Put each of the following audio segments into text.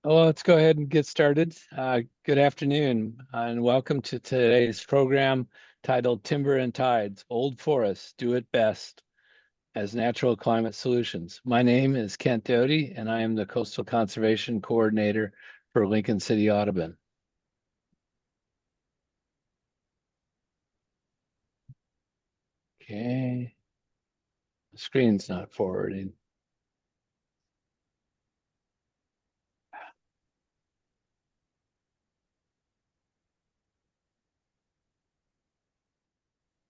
Well, let's go ahead and get started. Good afternoon, and welcome to today's program titled Timber and Tides, Old Forests Do It Best as Natural Climate Solutions. My name is Kent Doty, and I am the Coastal Conservation Coordinator for Lincoln City Audubon. Okay, the screen's not forwarding.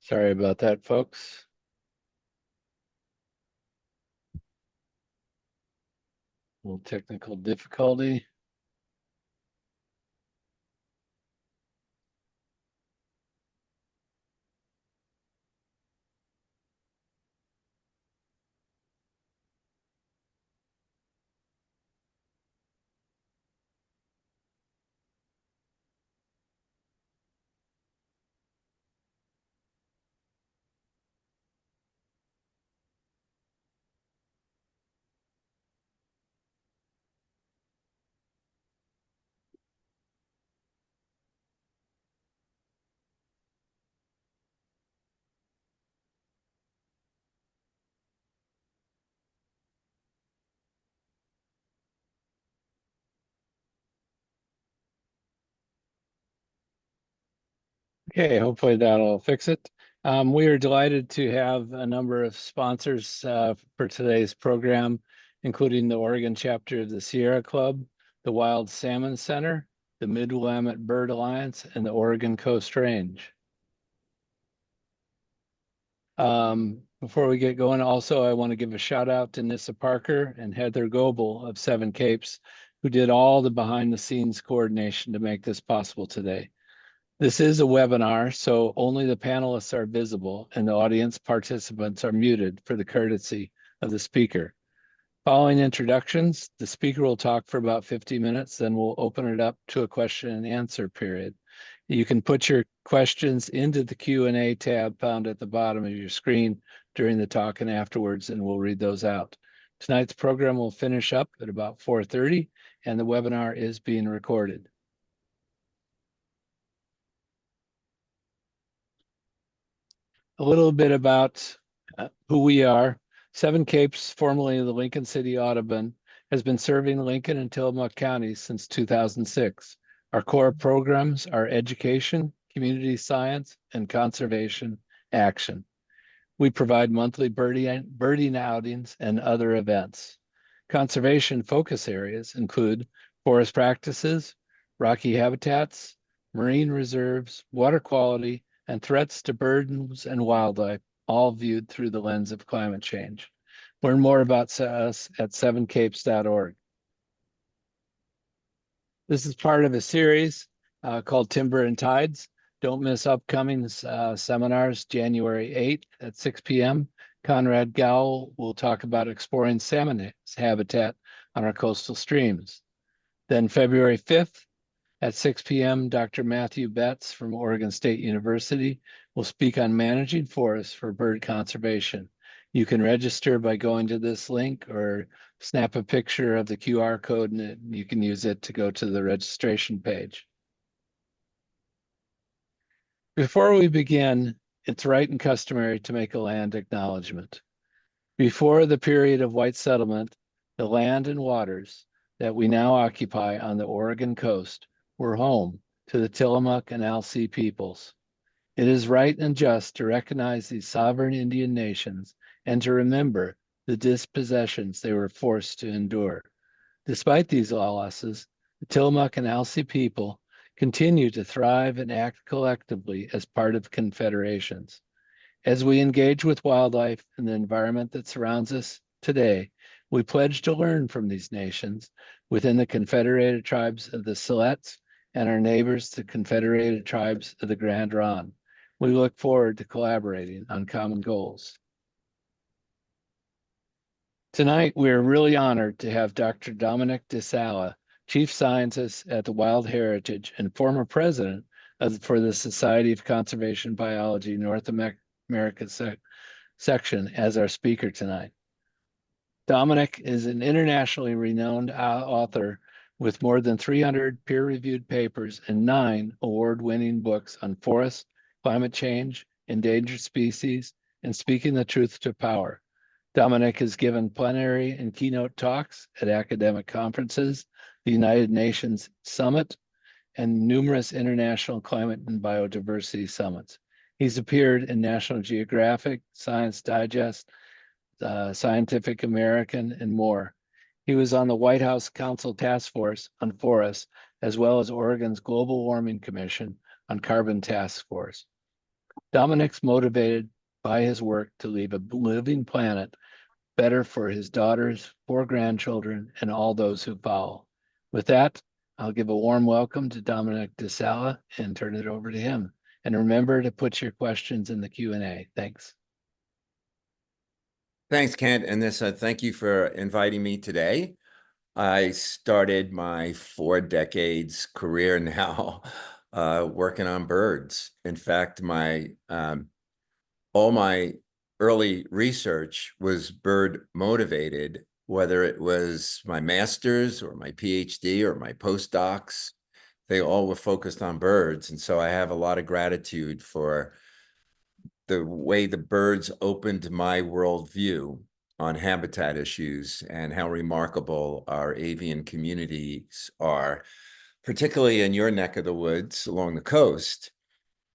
Sorry about that, folks. A little technical difficulty. Okay, hopefully that'll fix it. We are delighted to have a number of sponsors for today's program, including the Oregon chapter of the Sierra Club, the Wild Salmon Center, the Mid-Willamette Bird Alliance, and the Oregon Coast Range. Before we get going, also, I want to give a shout out to Nissa Parker and Heather Goebel of Seven Capes, who did all the behind the scenes coordination to make this possible today. This is a webinar, so only the panelists are visible and the audience participants are muted for the courtesy of the speaker. Following introductions, the speaker will talk for about 50 minutes, then we'll open it up to a question and answer period. You can put your questions into the Q&A tab found at the bottom of your screen during the talk and afterwards, and we'll read those out. Tonight's program will finish up at about 4:30, and the webinar is being recorded. A little bit about who we are. Seven Capes, formerly the Lincoln City Audubon, has been serving Lincoln and Tillamook counties since 2006. Our core programs are education, community science, and conservation action. We provide monthly birding outings and other events. Conservation focus areas include forest practices, rocky habitats, marine reserves, water quality, and threats to birds and wildlife, all viewed through the lens of climate change. Learn more about us at sevencapes.org. This is part of a series called Timber and Tides. Don't miss upcoming seminars, January 8th at 6 p.m. Conrad Gowell will talk about exploring salmon habitat on our coastal streams. Then February 5th at 6 p.m., Dr. Matthew Betts from Oregon State University will speak on managing forests for bird conservation. You can register by going to this link or snap a picture of the QR code and you can use it to go to the registration page. Before we begin, it's right and customary to make a land acknowledgement. Before the period of white settlement, the land and waters that we now occupy on the Oregon coast were home to the Tillamook and Alsea peoples. It is right and just to recognize these sovereign Indian nations and to remember the dispossessions they were forced to endure. Despite these losses, the Tillamook and Alsea people continue to thrive and act collectively as part of confederations. As we engage with wildlife and the environment that surrounds us today, we pledge to learn from these nations within the Confederated Tribes of the Siletz and our neighbors, the Confederated Tribes of the Grand Ronde. We look forward to collaborating on common goals. Tonight, we are really honored to have Dr. Dominick DellaSala, Chief Scientist at the Wild Heritage and former president for the Society of Conservation Biology North America section, as our speaker tonight. Dominick is an internationally renowned author with more than 300 peer-reviewed papers and 9 award-winning books on forests, climate change, endangered species, and speaking the truth to power. Dominick has given plenary and keynote talks at academic conferences, the United Nations Summit, and numerous international climate and biodiversity summits. He's appeared in National Geographic, Science Digest, Scientific American, and more. He was on the White House Council Task Force on Forests, as well as Oregon's Global Warming Commission on Carbon Task Force. Dominick's motivated by his work to leave a living planet better for his daughters, 4 grandchildren, and all those who follow. With that, I'll give a warm welcome to Dominick DellaSala and turn it over to him. And remember to put your questions in the Q&A. Thanks. Thanks, Kent. And thank you for inviting me today. I started my 4 decades career now working on birds. In fact, all my early research was bird motivated, whether it was my master's or my PhD or my postdocs. They all were focused on birds. And so I have a lot of gratitude for the way the birds opened my worldview on habitat issues and how remarkable our avian communities are, particularly in your neck of the woods along the coast.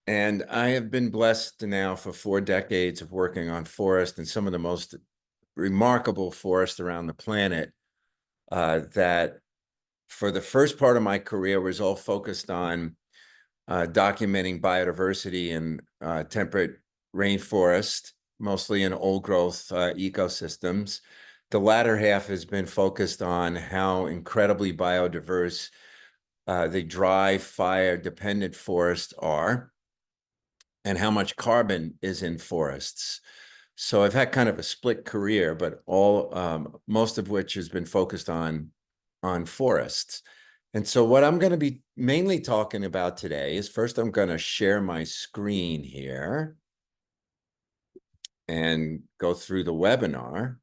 And I have been blessed now for 4 decades of working on forest and some of the most remarkable forests around the planet that for the first part of my career was all focused on documenting biodiversity in temperate rainforest, mostly in old growth ecosystems. The latter half has been focused on how incredibly biodiverse the dry, fire-dependent forests are and how much carbon is in forests. So I've had kind of a split career, but most of which has been focused on forests. And so what I'm going to be mainly talking about today is, first, I'm going to share my screen here and go through the webinar.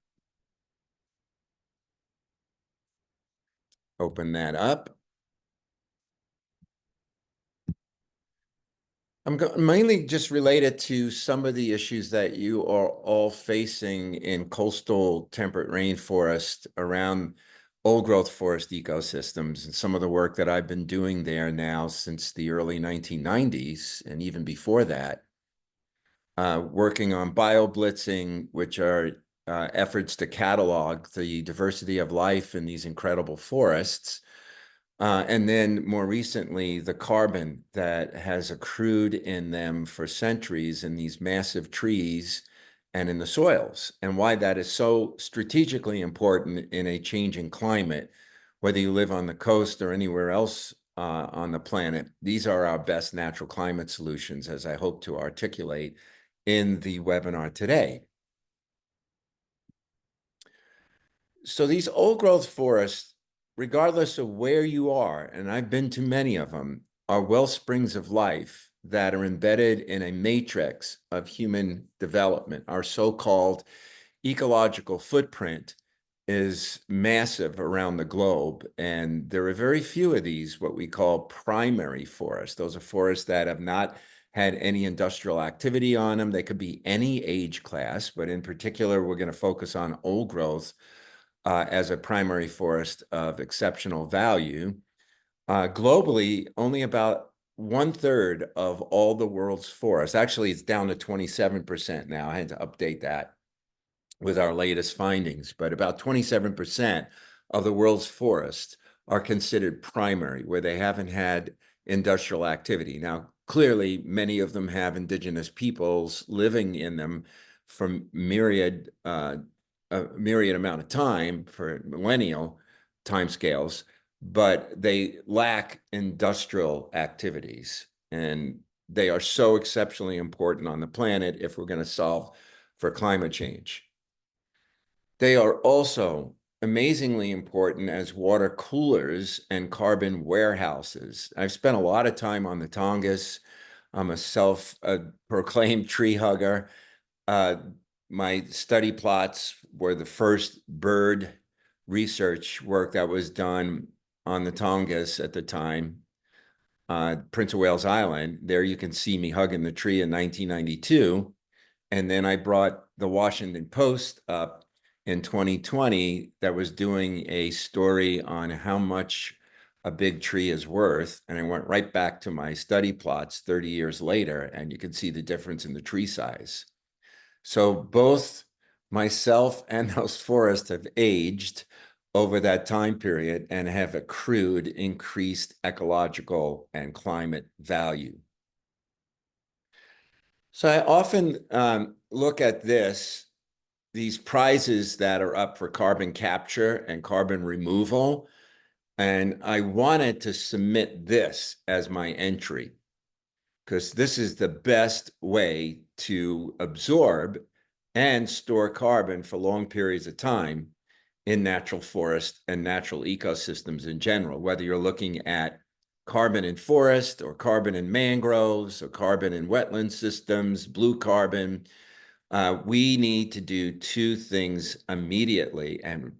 Open that up. I'm mainly just related to some of the issues that you are all facing in coastal temperate rainforest around old growth forest ecosystems and some of the work that I've been doing there now since the early 1990s and even before that. Working on bioblitzing, which are efforts to catalog the diversity of life in these incredible forests. And then more recently, the carbon that has accrued in them for centuries in these massive trees and in the soils, and why that is so strategically important in a changing climate, whether you live on the coast or anywhere else on the planet. These are our best natural climate solutions, as I hope to articulate in the webinar today. So these old growth forests, regardless of where you are, and I've been to many of them, are wellsprings of life that are embedded in a matrix of human development. Our so-called ecological footprint is massive around the globe, and there are very few of these, what we call primary forests. Those are forests that have not had any industrial activity on them. They could be any age class, but in particular, we're going to focus on old growth as a primary forest of exceptional value. Globally, only about 1/3 of all the world's forests, actually it's down to 27% now. I had to update that with our latest findings, but about 27% of the world's forests are considered primary, where they haven't had industrial activity. Now, clearly, many of them have indigenous peoples living in them for a myriad amount of time, for millennial timescales, but they lack industrial activities. And they are so exceptionally important on the planet if we're going to solve for climate change. They are also amazingly important as water coolers and carbon warehouses. I've spent a lot of time on the Tongass. I'm a self-proclaimed tree hugger. My study plots were the first bird research work that was done on the Tongass at the time, Prince of Wales Island. There you can see me hugging the tree in 1992. And then I brought the Washington Post up in 2020 that was doing a story on how much a big tree is worth. And I went right back to my study plots 30 years later, and you can see the difference in the tree size. So both myself and those forests have aged over that time period and have accrued increased ecological and climate value. So I often look at these prizes that are up for carbon capture and carbon removal, and I wanted to submit this as my entry because this is the best way to absorb and store carbon for long periods of time in natural forest and natural ecosystems in general, whether you're looking at carbon in forest or carbon in mangroves or carbon in wetland systems, blue carbon. We need to do two things immediately and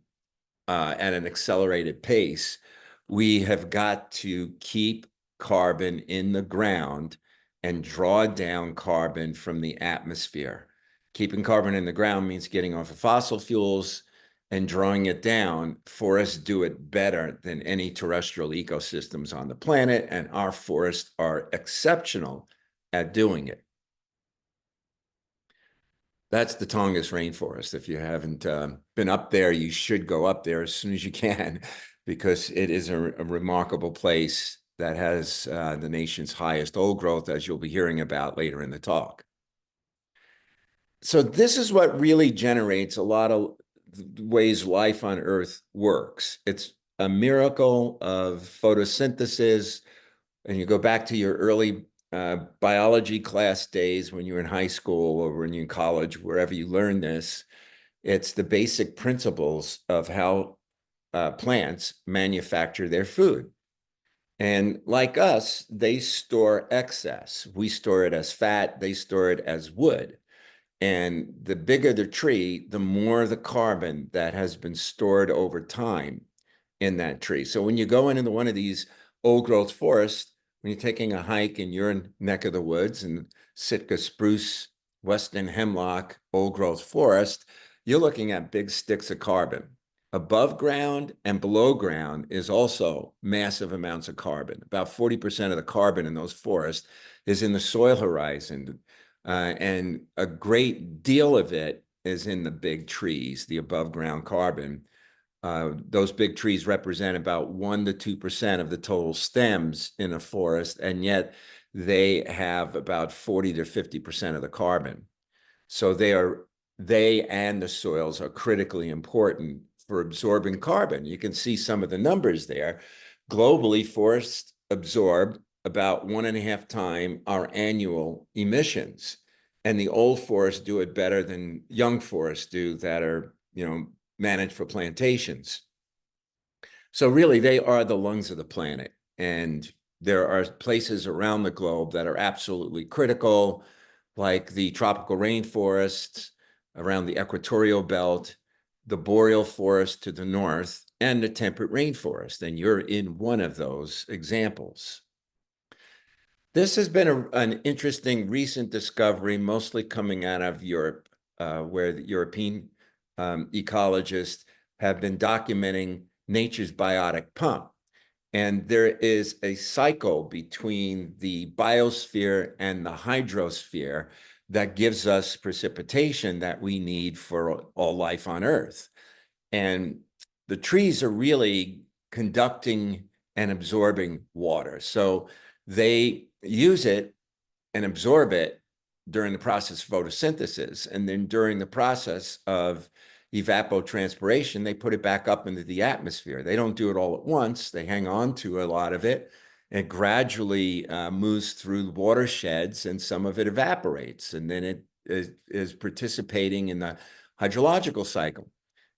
at an accelerated pace. We have got to keep carbon in the ground and draw down carbon from the atmosphere. Keeping carbon in the ground means getting off of fossil fuels and drawing it down. Forests do it better than any terrestrial ecosystems on the planet, and our forests are exceptional at doing it. That's the Tongass rainforest. If you haven't been up there, you should go up there as soon as you can, because it is a remarkable place that has the nation's highest old growth, as you'll be hearing about later in the talk. So this is what really generates a lot of ways life on Earth works. It's a miracle of photosynthesis. And you go back to your early biology class days when you were in high school or when you're in college, wherever you learn this. It's the basic principles of how plants manufacture their food. And like us, they store excess. We store it as fat, they store it as wood. And the bigger the tree, the more the carbon that has been stored over time in that tree. So when you go into one of these old growth forests, when you're taking a hike in your neck of the woods and Sitka spruce, western hemlock, old growth forest, you're looking at big sticks of carbon. Above ground and below ground is also massive amounts of carbon. About 40% of the carbon in those forests is in the soil horizon. And a great deal of it is in the big trees, the above ground carbon. Those big trees represent about 1 to 2% of the total stems in a forest, and yet they have about 40 to 50% of the carbon. So they and the soils are critically important for absorbing carbon. You can see some of the numbers there. Globally, forests absorb about 1.5 times our annual emissions. And the old forests do it better than young forests do that are, managed for plantations. So really, they are the lungs of the planet. And there are places around the globe that are absolutely critical, like the tropical rainforests around the equatorial belt, the boreal forest to the north, and the temperate rainforest. And you're in one of those examples. This has been an interesting recent discovery, mostly coming out of Europe, where the European ecologists have been documenting nature's biotic pump. And there is a cycle between the biosphere and the hydrosphere that gives us precipitation that we need for all life on Earth. And the trees are really conducting and absorbing water. So they use it and absorb it during the process of photosynthesis. And then during the process of evapotranspiration, they put it back up into the atmosphere. They don't do it all at once. They hang on to a lot of it. It gradually moves through watersheds, and some of it evaporates. And then it is participating in the hydrological cycle.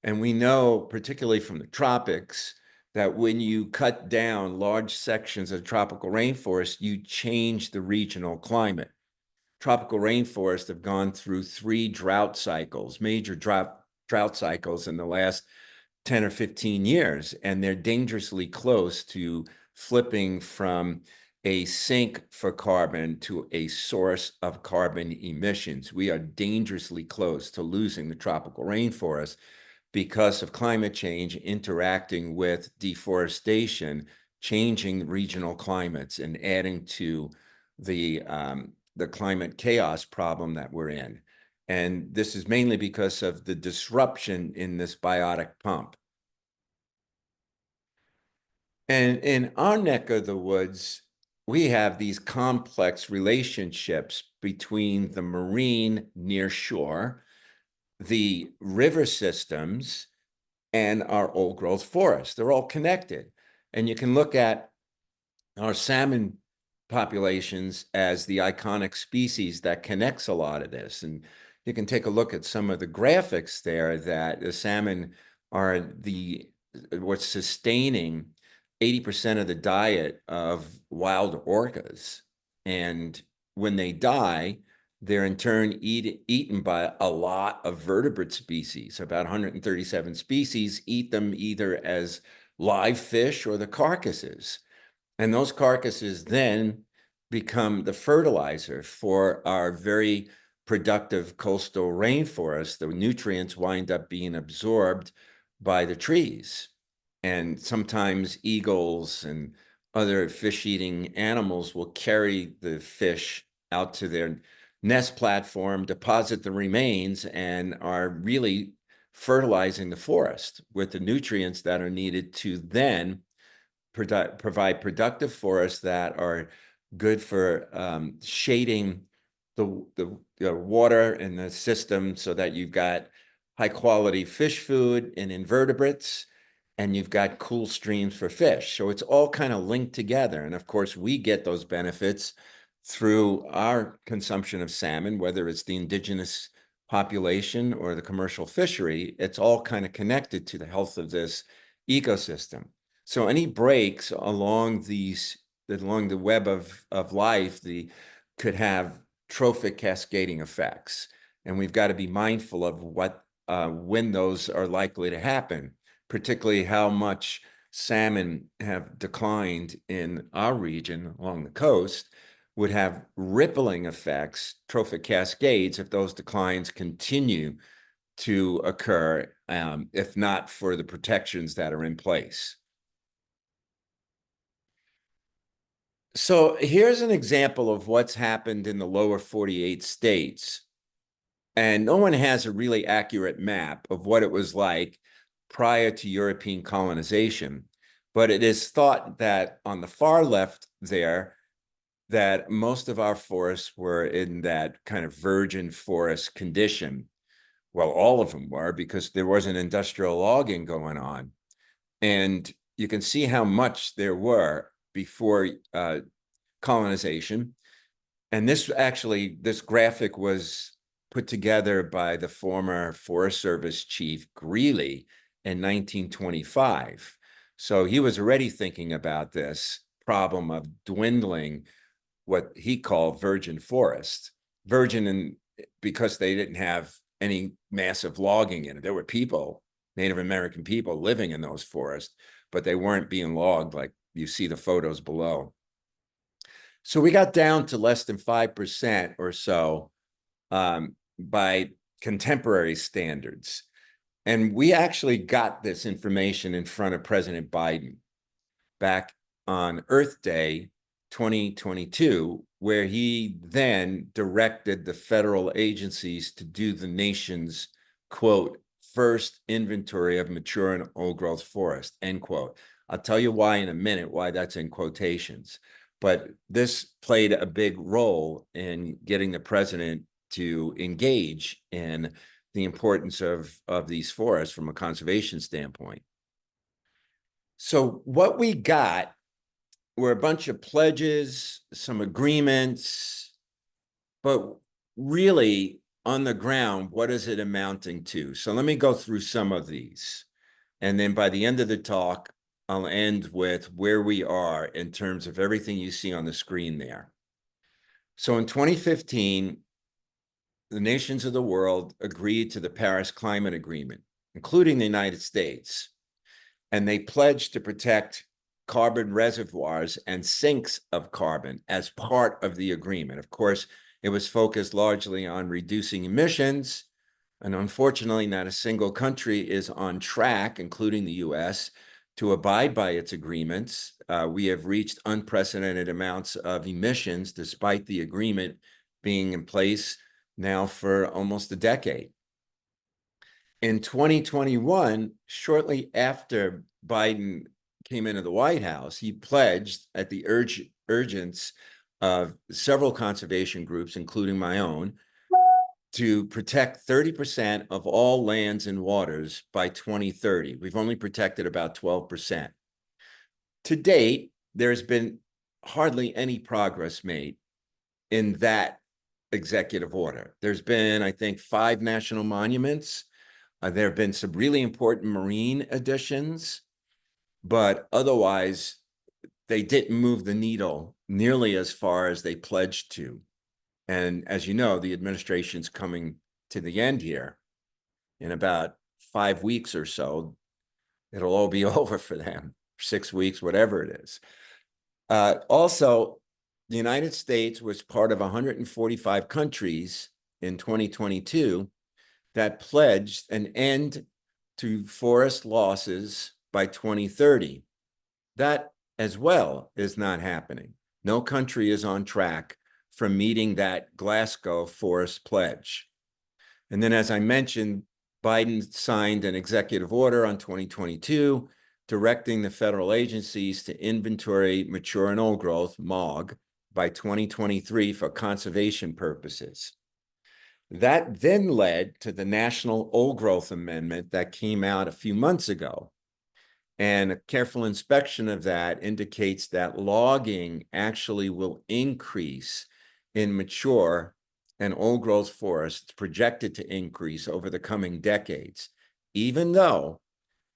And we know, particularly from the tropics, that when you cut down large sections of tropical rainforest, you change the regional climate. Tropical rainforests have gone through 3 drought cycles, major drought cycles in the last 10 or 15 years, and they're dangerously close to flipping from a sink for carbon to a source of carbon emissions. We are dangerously close to losing the tropical rainforest because of climate change interacting with deforestation, changing regional climates and adding to the climate chaos problem that we're in. And this is mainly because of the disruption in this biotic pump. And in our neck of the woods, we have these complex relationships between the marine near shore, the river systems, and our old growth forests. They're all connected. And you can look at our salmon populations as the iconic species that connects a lot of this. And you can take a look at some of the graphics there that the salmon are what's sustaining 80% of the diet of wild orcas. And when they die, they're in turn eaten by a lot of vertebrate species. About 137 species eat them either as live fish or the carcasses. And those carcasses then become the fertilizer for our very productive coastal rainforest. The nutrients wind up being absorbed by the trees. And sometimes eagles and other fish-eating animals will carry the fish out to their nest platform, deposit the remains, and are really fertilizing the forest with the nutrients that are needed to then provide productive forests that are good for shading the water in the system so that you've got high quality fish food and invertebrates, and you've got cool streams for fish. So it's all kind of linked together. And of course, we get those benefits through our consumption of salmon, whether it's the indigenous population or the commercial fishery. It's all kind of connected to the health of this ecosystem. So any breaks along along the web of life, could have trophic cascading effects. And we've got to be mindful of when those are likely to happen, particularly how much salmon have declined in our region along the coast would have rippling effects, trophic cascades, if those declines continue to occur, if not for the protections that are in place. So here's an example of what's happened in the lower 48 states. And no one has a really accurate map of what it was like prior to European colonization. But it is thought that on the far left there, that most of our forests were in that kind of virgin forest condition. Well, all of them were, because there wasn't industrial logging going on. And you can see how much there were before colonization. And this graphic was put together by the former Forest Service chief Greeley in 1925. So he was already thinking about this problem of dwindling what he called virgin forest. Because they didn't have any massive logging in it. There were people, Native American people, living in those forests, but they weren't being logged like you see the photos below. So we got down to less than 5% or so by contemporary standards. And we actually got this information in front of President Biden back on Earth Day 2022, where he then directed the federal agencies to do the nation's, quote, first inventory of mature and old growth forest, end quote. I'll tell you why in a minute, why that's in quotations. But this played a big role in getting the president to engage in the importance of these forests from a conservation standpoint. So what we got were a bunch of pledges, some agreements, but really on the ground, what is it amounting to? So let me go through some of these. And then by the end of the talk, I'll end with where we are in terms of everything you see on the screen there. So in 2015, the nations of the world agreed to the Paris Climate Agreement, including the United States. and they pledged to protect carbon reservoirs and sinks of carbon as part of the agreement. Of course, it was focused largely on reducing emissions, and unfortunately, not a single country is on track, including the US, to abide by its agreements. We have reached unprecedented amounts of emissions despite the agreement being in place now for almost a decade. In 2021, shortly after Biden came into the White House, he pledged at the urgence of several conservation groups, including my own, to protect 30% of all lands and waters by 2030. We've only protected about 12%. To date, there's been hardly any progress made in that executive order. There's been, I think, 5 national monuments. There have been some really important marine additions, but otherwise, they didn't move the needle nearly as far as they pledged to. And as you know, the administration's coming to the end here. In about 5 weeks or so, it'll all be over for them, 6 weeks, whatever it is. Also, the United States was part of 145 countries in 2022 that pledged an end to forest losses by 2030. That as well is not happening. No country is on track for meeting that Glasgow Forest Pledge. And then, as I mentioned, Biden signed an executive order on 2022 directing the federal agencies to inventory mature and old growth, MOG, by 2023 for conservation purposes. That then led to the National Old Growth Amendment that came out a few months ago. And a careful inspection of that indicates that logging actually will increase in mature and old growth forests, projected to increase over the coming decades, even though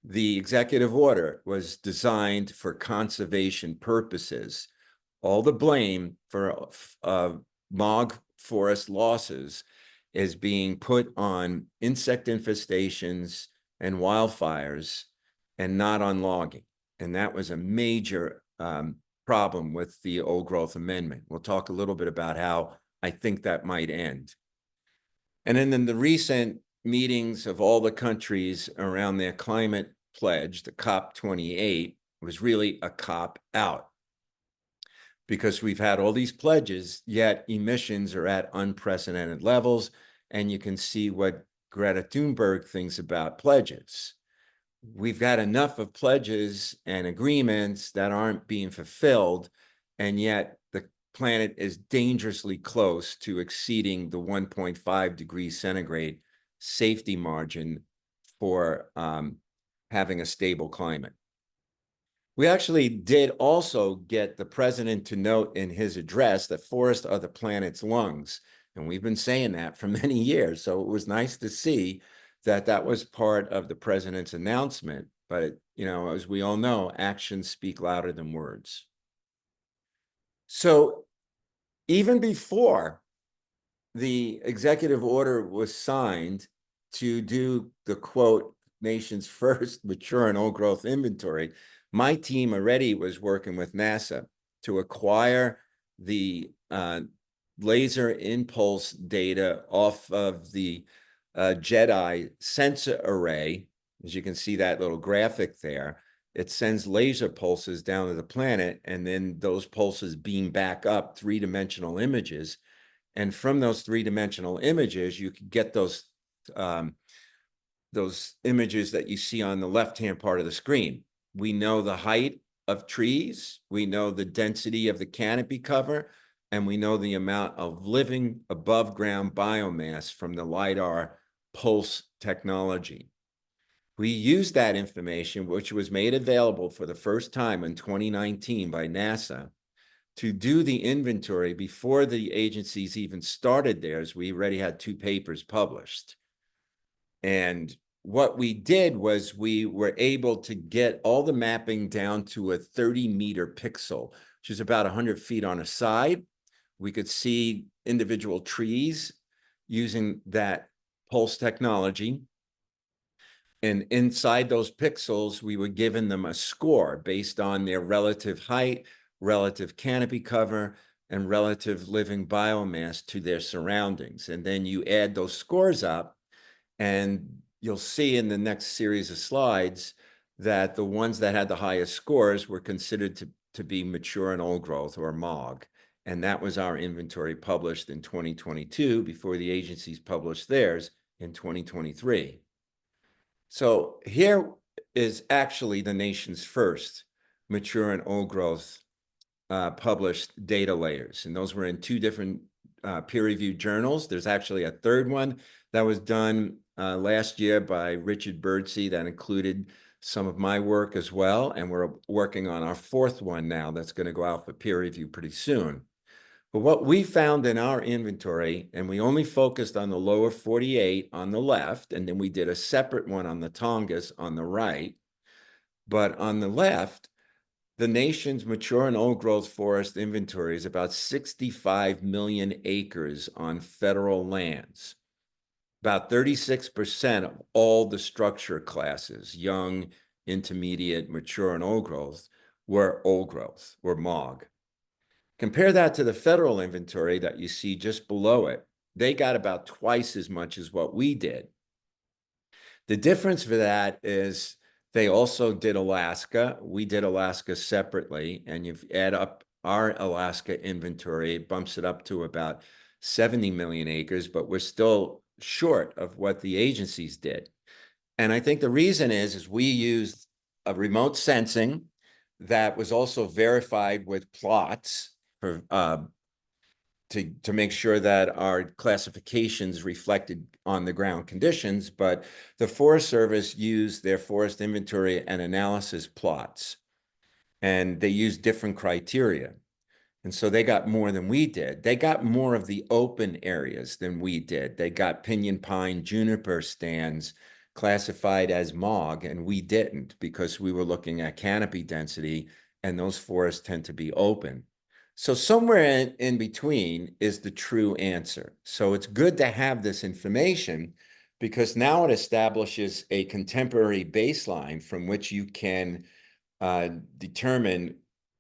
the executive order was designed for conservation purposes. All the blame for MOG forest losses is being put on insect infestations and wildfires and not on logging. And that was a major problem with the Old Growth Amendment. We'll talk a little bit about how I think that might end. And then in the recent meetings of all the countries around their climate pledge, the COP28, was really a cop out, because we've had all these pledges, yet emissions are at unprecedented levels. And you can see what Greta Thunberg thinks about pledges. We've got enough of pledges and agreements that aren't being fulfilled, and yet the planet is dangerously close to exceeding the 1.5 degrees centigrade safety margin for having a stable climate. We actually did also get the president to note in his address that forests are the planet's lungs. And we've been saying that for many years. So it was nice to see that that was part of the president's announcement. But, you know, as we all know, actions speak louder than words. So even before the executive order was signed to do the, quote, nation's first mature and old growth inventory, my team already was working with NASA to acquire the laser impulse data off of the JEDI sensor array. As you can see that little graphic there, it sends laser pulses down to the planet, and then those pulses beam back up 3-dimensional images. And from those 3-dimensional images, you can get those images that you see on the left-hand part of the screen. We know the height of trees, we know the density of the canopy cover, and we know the amount of living above ground biomass from the LiDAR pulse technology. We used that information, which was made available for the first time in 2019 by NASA, to do the inventory before the agencies even started theirs. We already had 2 papers published. And what we did was we were able to get all the mapping down to a 30-meter pixel, which is about 100 feet on a side. We could see individual trees using that pulse technology. And inside those pixels, we were giving them a score based on their relative height, relative canopy cover, and relative living biomass to their surroundings. And then you add those scores up, and you'll see in the next series of slides that the ones that had the highest scores were considered to be mature and old growth, or MOG. And that was our inventory published in 2022 before the agencies published theirs in 2023. So here is actually the nation's first mature and old growth published data layers. And those were in two different peer-reviewed journals. There's actually a third one that was done last year by Richard Birdsey that included some of my work as well. And we're working on our fourth one now that's going to go out for peer review pretty soon. But what we found in our inventory, and we only focused on the lower 48 on the left, and then we did a separate one on the Tongass on the right. But on the left, the nation's mature and old growth forest inventory is about 65 million acres on federal lands. About 36% of all the structure classes, young, intermediate, mature, and old growth, were old growth, or MOG. Compare that to the federal inventory that you see just below it. They got about twice as much as what we did. The difference for that is they also did Alaska. We did Alaska separately, and you add up our Alaska inventory, it bumps it up to about 70 million acres, but we're still short of what the agencies did. And I think the reason is we used a remote sensing that was also verified with plots for to make sure that our classifications reflected on the ground conditions, but the Forest Service used their forest inventory and analysis plots, and they used different criteria. And so they got more than we did. They got more of the open areas than we did. They got pinyon pine, juniper stands classified as MOG, and we didn't because we were looking at canopy density, and those forests tend to be open. So somewhere in between is the true answer. So it's good to have this information because now it establishes a contemporary baseline from which you can determine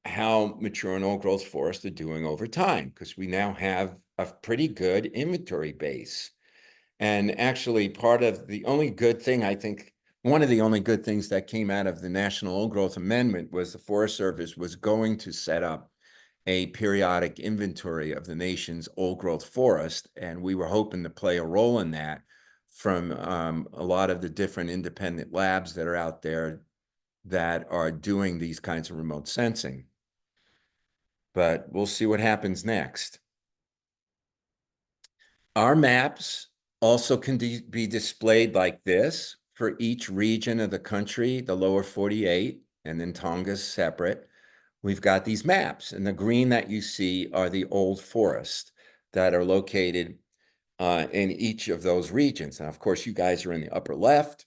how mature and old growth forests are doing over time, because we now have a pretty good inventory base. And actually part of the only good thing, I think, one of the only good things that came out of the National Old Growth Amendment was the Forest Service was going to set up a periodic inventory of the nation's old growth forest. And we were hoping to play a role in that from a lot of the different independent labs that are out there that are doing these kinds of remote sensing. But we'll see what happens next. Our maps also can be displayed like this for each region of the country, the lower 48, and then Tonga's separate. We've got these maps, and the green that you see are the old forests that are located in each of those regions. Now, of course, you guys are in the upper left,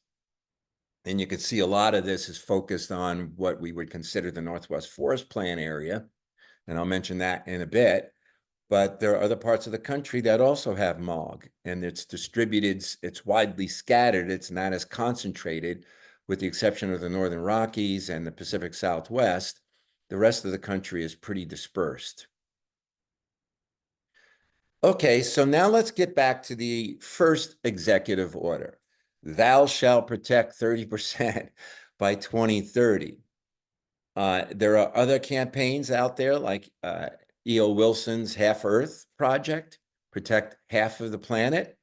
and you can see a lot of this is focused on what we would consider the Northwest Forest Plan area, and I'll mention that in a bit. But there are other parts of the country that also have MOG, and it's distributed, it's widely scattered, it's not as concentrated, with the exception of the Northern Rockies and the Pacific Southwest. The rest of the country is pretty dispersed. Okay, so now let's get back to the first executive order. Thou shalt protect 30% by 2030. There are other campaigns out there like E.O. Wilson's Half Earth Project, protect half of the planet.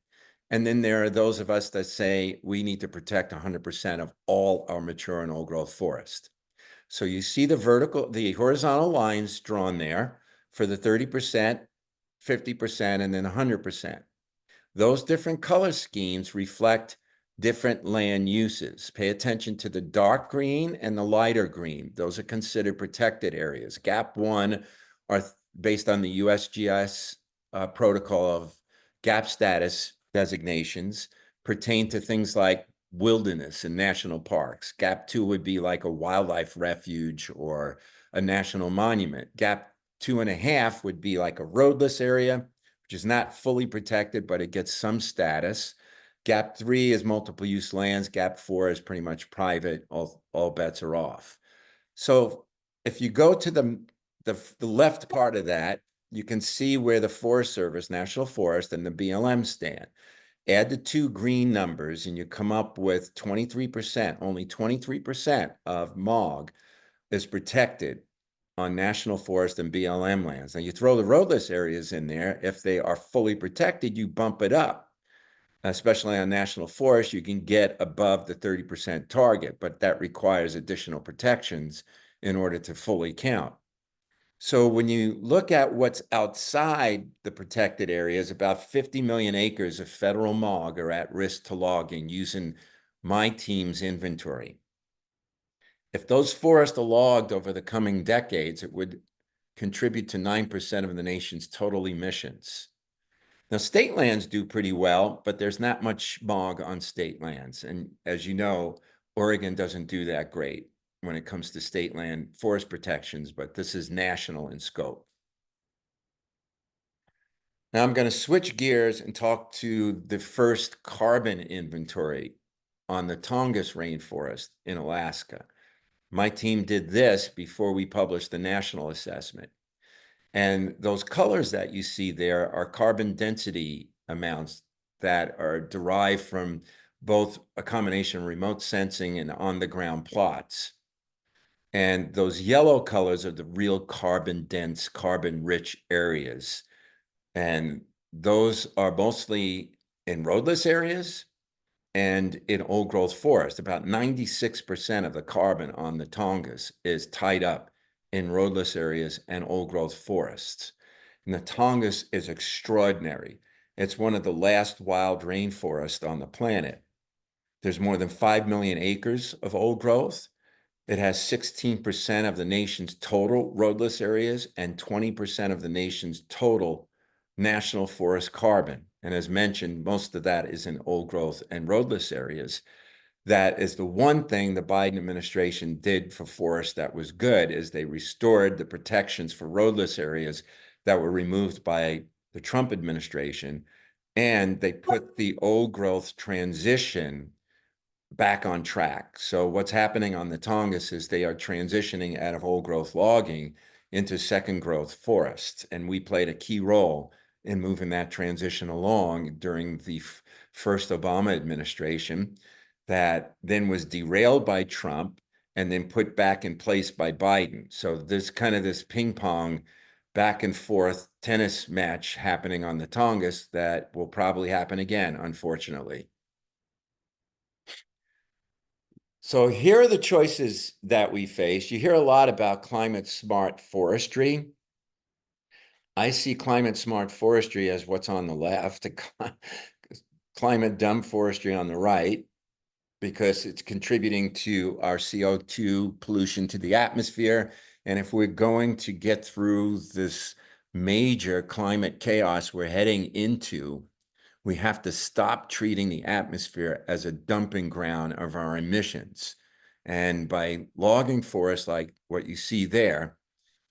And then there are those of us that say we need to protect 100% of all our mature and old growth forest. So you see the horizontal lines drawn there for the 30%, 50%, and then 100%. Those different color schemes reflect different land uses. Pay attention to the dark green and the lighter green. Those are considered protected areas. GAP 1 are based on the USGS protocol of GAP status designations, pertain to things like wilderness and national parks. GAP 2 would be like a wildlife refuge or a national monument. GAP 2.5 would be like a roadless area, which is not fully protected, but it gets some status. Gap 3 is multiple use lands. Gap 4 is pretty much private. All bets are off. So if you go to the left part of that, you can see where the Forest Service, National Forest, and the BLM stand. Add the two green numbers and you come up with 23%. Only 23% of MOG is protected on National Forest and BLM lands. Now you throw the roadless areas in there. If they are fully protected, you bump it up. Especially on National Forest, you can get above the 30% target, but that requires additional protections in order to fully count. So when you look at what's outside the protected areas, about 50 million acres of federal MOG are at risk to logging using my team's inventory. If those forests are logged over the coming decades, it would contribute to 9% of the nation's total emissions. Now, state lands do pretty well, but there's not much MOG on state lands. And as you know, Oregon doesn't do that great when it comes to state land forest protections, but this is national in scope. Now I'm going to switch gears and talk to the first carbon inventory on the Tongass rainforest in Alaska. My team did this before we published the national assessment. And those colors that you see there are carbon density amounts that are derived from both a combination of remote sensing and on-the-ground plots. And those yellow colors are the real carbon dense, carbon rich areas. And those are mostly in roadless areas and in old growth forest. About 96% of the carbon on the Tongass is tied up in roadless areas and old growth forests. And the Tongass is extraordinary. It's one of the last wild rainforests on the planet. There's more than 5 million acres of old growth. It has 16% of the nation's total roadless areas and 20% of the nation's total national forest carbon. And as mentioned, most of that is in old growth and roadless areas. That is the one thing the Biden administration did for forests that was good, is they restored the protections for roadless areas that were removed by the Trump administration. And they put the old growth transition back on track. So what's happening on the Tongass is they are transitioning out of old growth logging into second growth forests. And we played a key role in moving that transition along during the first Obama administration that then was derailed by Trump and then put back in place by Biden. So there's kind of this ping pong back and forth tennis match happening on the Tongass that will probably happen again, unfortunately. So here are the choices that we face. You hear a lot about climate smart forestry. I see climate smart forestry as what's on the left, climate dumb forestry on the right, because it's contributing to our CO2 pollution to the atmosphere. And if we're going to get through this major climate chaos we're heading into, we have to stop treating the atmosphere as a dumping ground of our emissions. And by logging forests like what you see there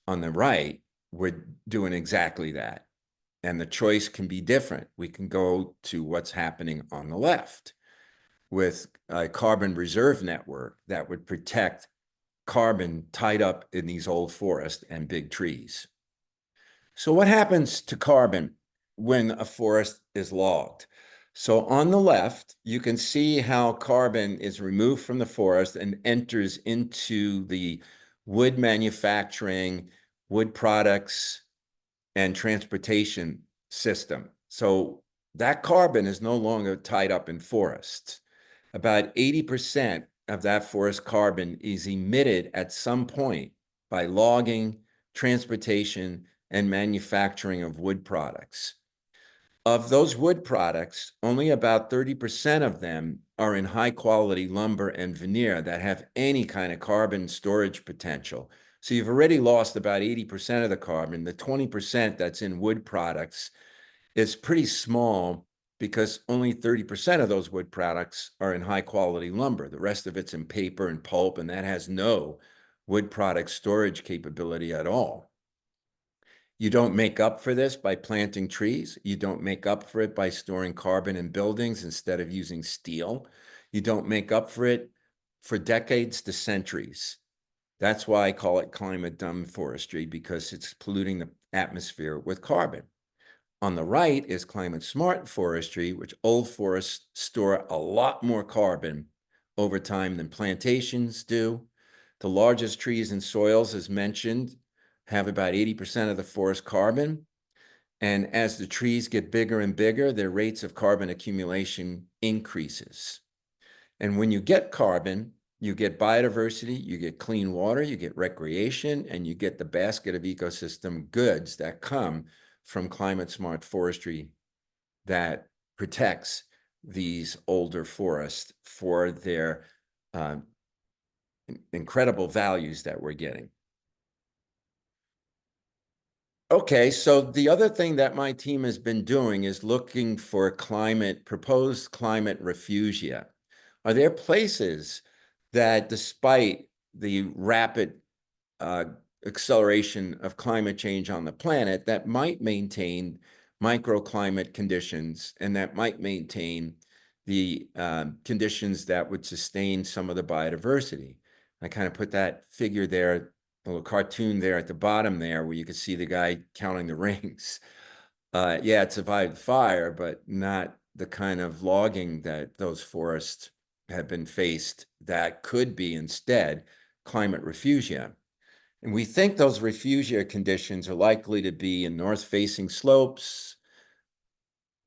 on the right, we're doing exactly that. And the choice can be different. We can go to what's happening on the left with a carbon reserve network that would protect carbon tied up in these old forests and big trees. So what happens to carbon when a forest is logged? So on the left, you can see how carbon is removed from the forest and enters into the wood manufacturing, wood products, and transportation system. So that carbon is no longer tied up in forests. About 80% of that forest carbon is emitted at some point by logging, transportation, and manufacturing of wood products. Of those wood products, only about 30% of them are in high quality lumber and veneer that have any kind of carbon storage potential. So you've already lost about 80% of the carbon. The 20% that's in wood products is pretty small because only 30% of those wood products are in high quality lumber. The rest of it's in paper and pulp, and that has no wood product storage capability at all. You don't make up for this by planting trees. You don't make up for it by storing carbon in buildings instead of using steel. You don't make up for it for decades to centuries. That's why I call it climate dumb forestry, because it's polluting the atmosphere with carbon. On the right is climate smart forestry, which old forests store a lot more carbon over time than plantations do. The largest trees and soils, as mentioned, have about 80% of the forest carbon. And as the trees get bigger and bigger, their rates of carbon accumulation increases. And when you get carbon, you get biodiversity, you get clean water, you get recreation, and you get the basket of ecosystem goods that come from climate smart forestry that protects these older forests for their incredible values that we're getting. Okay, so the other thing that my team has been doing is looking for proposed climate refugia. Are there places that, despite the rapid acceleration of climate change on the planet, that might maintain microclimate conditions and that might maintain the conditions that would sustain some of the biodiversity? I kind of put that figure there, a little cartoon there at the bottom there, where you can see the guy counting the rings. Yeah, it survived fire, but not the kind of logging that those forests have been faced that could be instead climate refugia. And we think those refugia conditions are likely to be in north-facing slopes,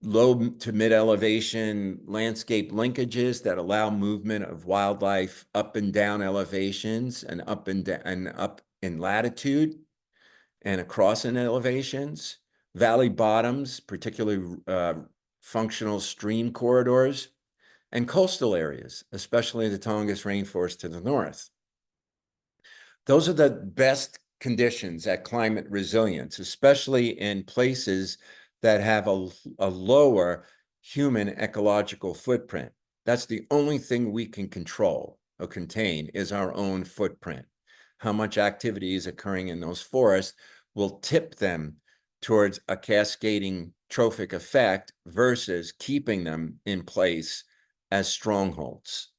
low to mid-elevation landscape linkages that allow movement of wildlife up and down elevations and up in latitude and across in elevations, valley bottoms, particularly functional stream corridors, and coastal areas, especially the Tongass rainforest to the north. Those are the best conditions at climate resilience, especially in places that have a lower human ecological footprint. That's the only thing we can control or contain, is our own footprint. How much activity is occurring in those forests will tip them towards a cascading trophic effect versus keeping them in place as strongholds.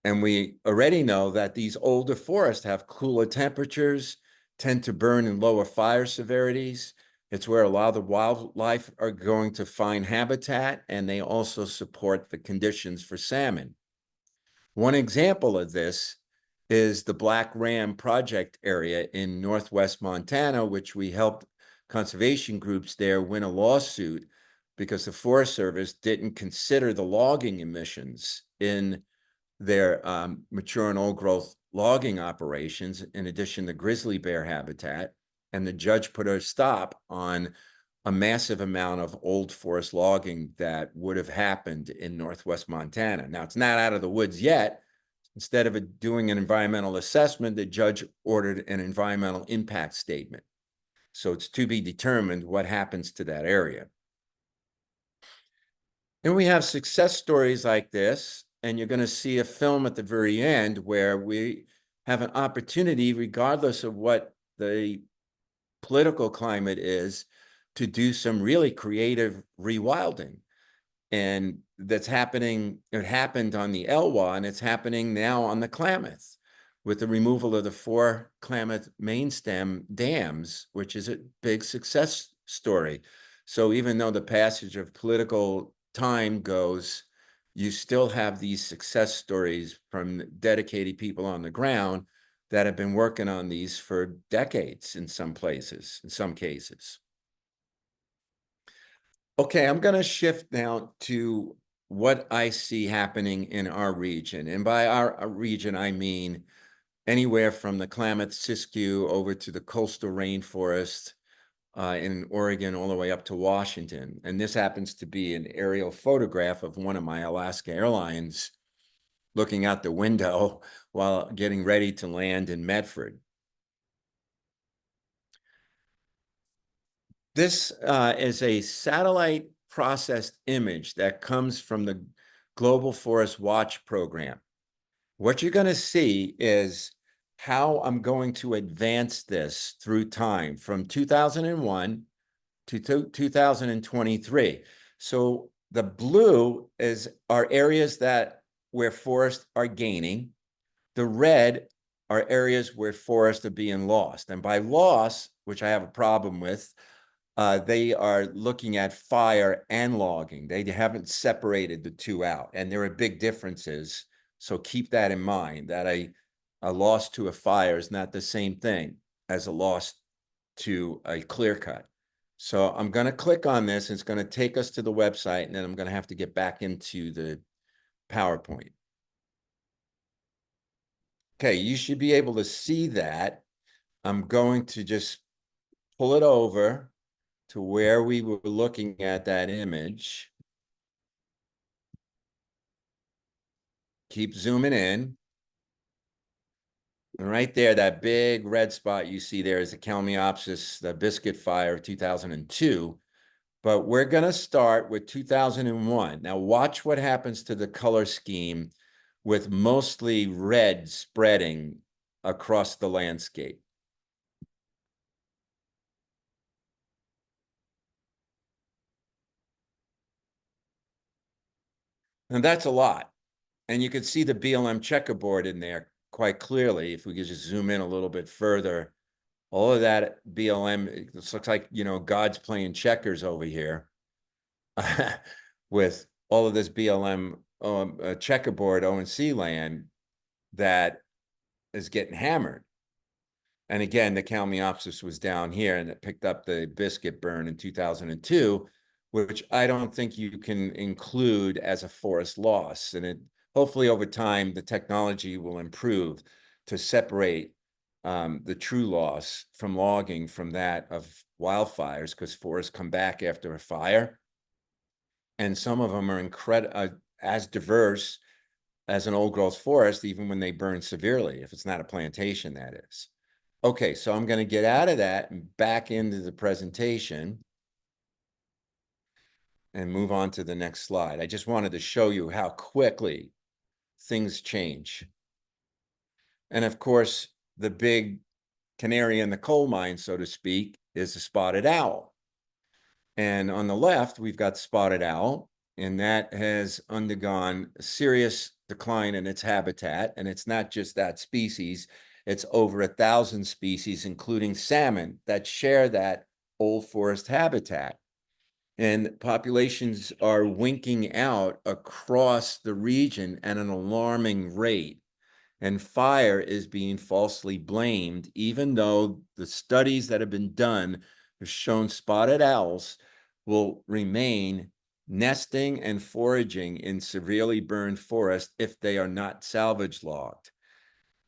And we already know that these older forests have cooler temperatures, tend to burn in lower fire severities. It's where a lot of the wildlife are going to find habitat, and they also support the conditions for salmon. One example of this is the Black Ram project area in northwest Montana, which we helped conservation groups there win a lawsuit because the Forest Service didn't consider the logging emissions in their mature and old growth logging operations, in addition to grizzly bear habitat. And the judge put a stop on a massive amount of old forest logging that would have happened in northwest Montana. Now, it's not out of the woods yet. Instead of doing an environmental assessment, the judge ordered an environmental impact statement. So it's to be determined what happens to that area. And we have success stories like this, and you're going to see a film at the very end where we have an opportunity, regardless of what the political climate is, to do some really creative rewilding. And that's happening. It happened on the Elwha, and it's happening now on the Klamath with the removal of the 4 Klamath main stem dams, which is a big success story. So even though the passage of political time goes, you still have these success stories from dedicated people on the ground that have been working on these for decades in some places, in some cases. Okay, I'm going to shift now to what I see happening in our region. And by our region, I mean anywhere from the Klamath-Siskiyou over to the coastal rainforest in Oregon all the way up to Washington. And this happens to be an aerial photograph of one of my Alaska Airlines looking out the window while getting ready to land in Medford. This is a satellite processed image that comes from the Global Forest Watch program. What you're going to see is how I'm going to advance this through time from 2001 to 2023. So the blue are areas where forests are gaining. The red are areas where forests are being lost. And by loss, which I have a problem with, they are looking at fire and logging. They haven't separated the two out, and there are big differences. So keep that in mind, that a loss to a fire is not the same thing as a loss to a clear cut. So I'm going to click on this. It's going to take us to the website, and then I'm going to have to get back into the PowerPoint. Okay, you should be able to see that. I'm going to just pull it over to where we were looking at that image. Keep zooming in. And right there, that big red spot you see there is the Kalmiopsis, the Biscuit Fire of 2002. But we're going to start with 2001. Now watch what happens to the color scheme with mostly red spreading across the landscape. And that's a lot. And you can see the BLM checkerboard in there quite clearly. If we could just zoom in a little bit further, all of that BLM, it looks like, you know, God's playing checkers over here with all of this BLM checkerboard ONC land that is getting hammered. And again, the Kalmiopsis was down here, and it picked up the biscuit burn in 2002, which I don't think you can include as a forest loss. And hopefully over time, the technology will improve to separate the true loss from logging from that of wildfires, because forests come back after a fire. And some of them are as diverse as an old growth forest, even when they burn severely, if it's not a plantation, that is. Okay, so I'm going to get out of that and back into the presentation and move on to the next slide. I just wanted to show you how quickly things change. And of course, the big canary in the coal mine, so to speak, is the spotted owl. And on the left, we've got spotted owl, and that has undergone a serious decline in its habitat. And it's not just that species, it's over 1,000 species, including salmon, that share that old forest habitat. And populations are winking out across the region at an alarming rate. And fire is being falsely blamed, even though the studies that have been done have shown spotted owls will remain nesting and foraging in severely burned forest if they are not salvage logged.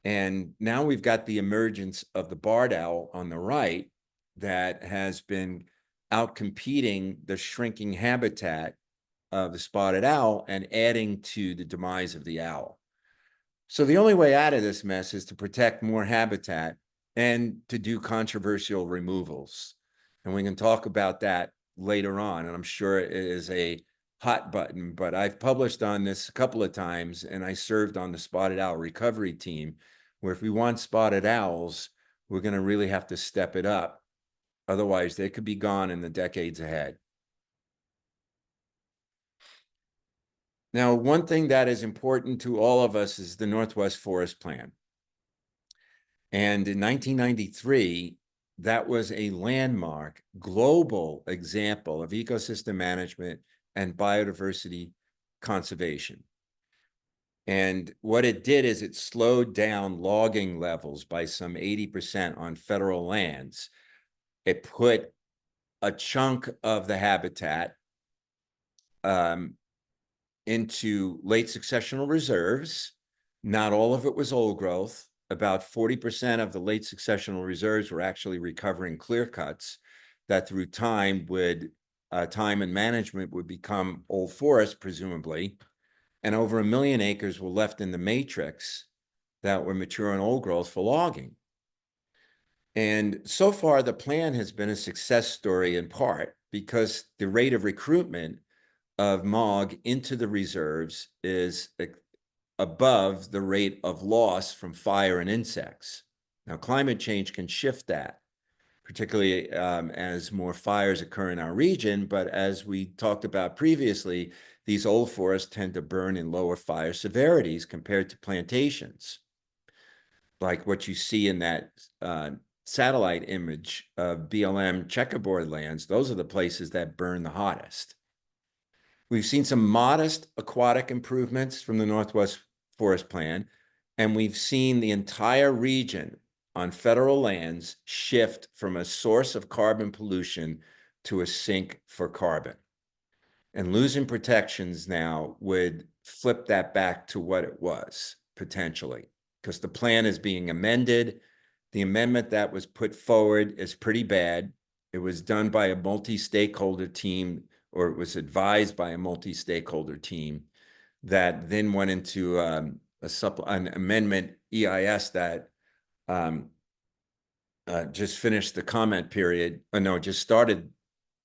And now we've got the emergence of the barred owl on the right that has been outcompeting the shrinking habitat of the spotted owl and adding to the demise of the owl. So the only way out of this mess is to protect more habitat and to do controversial removals. And we can talk about that later on. And I'm sure it is a hot button, but I've published on this a couple of times, and I served on the spotted owl recovery team, where if we want spotted owls, we're going to really have to step it up. Otherwise, they could be gone in the decades ahead. Now, one thing that is important to all of us is the Northwest Forest Plan. And in 1993, that was a landmark global example of ecosystem management and biodiversity conservation. And what it did is it slowed down logging levels by some 80% on federal lands. It put a chunk of the habitat into late successional reserves. Not all of it was old growth. About 40% of the late successional reserves were actually recovering clear cuts that through time and management would become old forest, presumably. And over 1 million acres were left in the matrix that were mature and old growth for logging. And so far, the plan has been a success story in part because the rate of recruitment of MOG into the reserves is above the rate of loss from fire and insects. Now, climate change can shift that, particularly as more fires occur in our region. But as we talked about previously, these old forests tend to burn in lower fire severities compared to plantations, like what you see in that satellite image of BLM checkerboard lands. Those are the places that burn the hottest. We've seen some modest aquatic improvements from the Northwest Forest Plan, and we've seen the entire region on federal lands shift from a source of carbon pollution to a sink for carbon. And losing protections now would flip that back to what it was, potentially, because the plan is being amended. The amendment that was put forward is pretty bad. It was done by a multi-stakeholder team, or it was advised by a multi-stakeholder team that then went into an amendment EIS that just finished the comment period. No, just started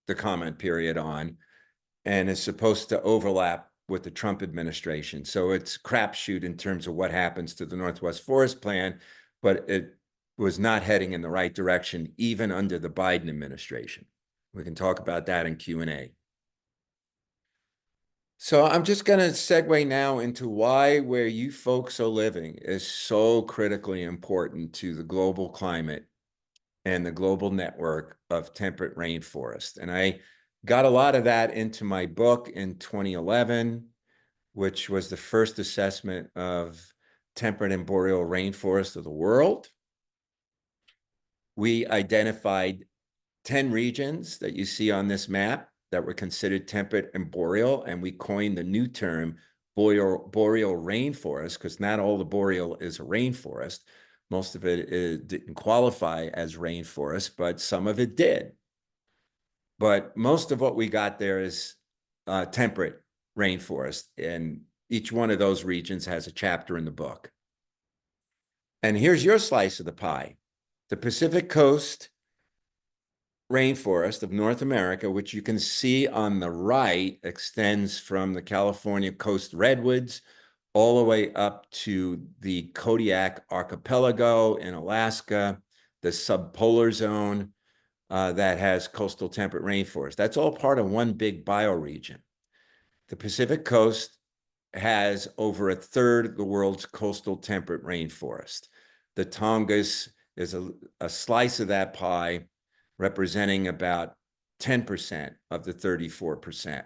the comment period on, and is supposed to overlap with the Trump administration. So it's crapshoot in terms of what happens to the Northwest Forest Plan, but it was not heading in the right direction, even under the Biden administration. We can talk about that in Q&A. So I'm just going to segue now into why where you folks are living is so critically important to the global climate and the global network of temperate rainforest. And I got a lot of that into my book in 2011, which was the first assessment of temperate and boreal rainforest of the world. We identified 10 regions that you see on this map that were considered temperate and boreal, and we coined the new term boreal rainforest, because not all the boreal is a rainforest. Most of it didn't qualify as rainforest, but some of it did. But most of what we got there is temperate rainforest, and each one of those regions has a chapter in the book. And here's your slice of the pie. The Pacific Coast rainforest of North America, which you can see on the right, extends from the California Coast Redwoods all the way up to the Kodiak Archipelago in Alaska, the subpolar zone that has coastal temperate rainforest. That's all part of one big bioregion. The Pacific Coast has over a third of the world's coastal temperate rainforest. The Tongass is a slice of that pie, representing about 10% of the 34%.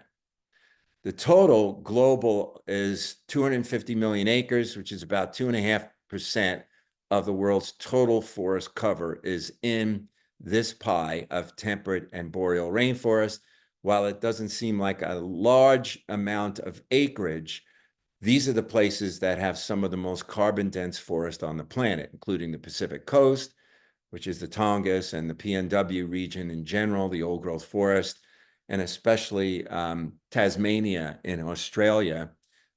The total global is 250 million acres, which is about 2.5% of the world's total forest cover is in this pie of temperate and boreal rainforest. While it doesn't seem like a large amount of acreage, these are the places that have some of the most carbon-dense forest on the planet, including the Pacific Coast, which is the Tongass and the PNW region in general, the old-growth forest, and especially Tasmania in Australia,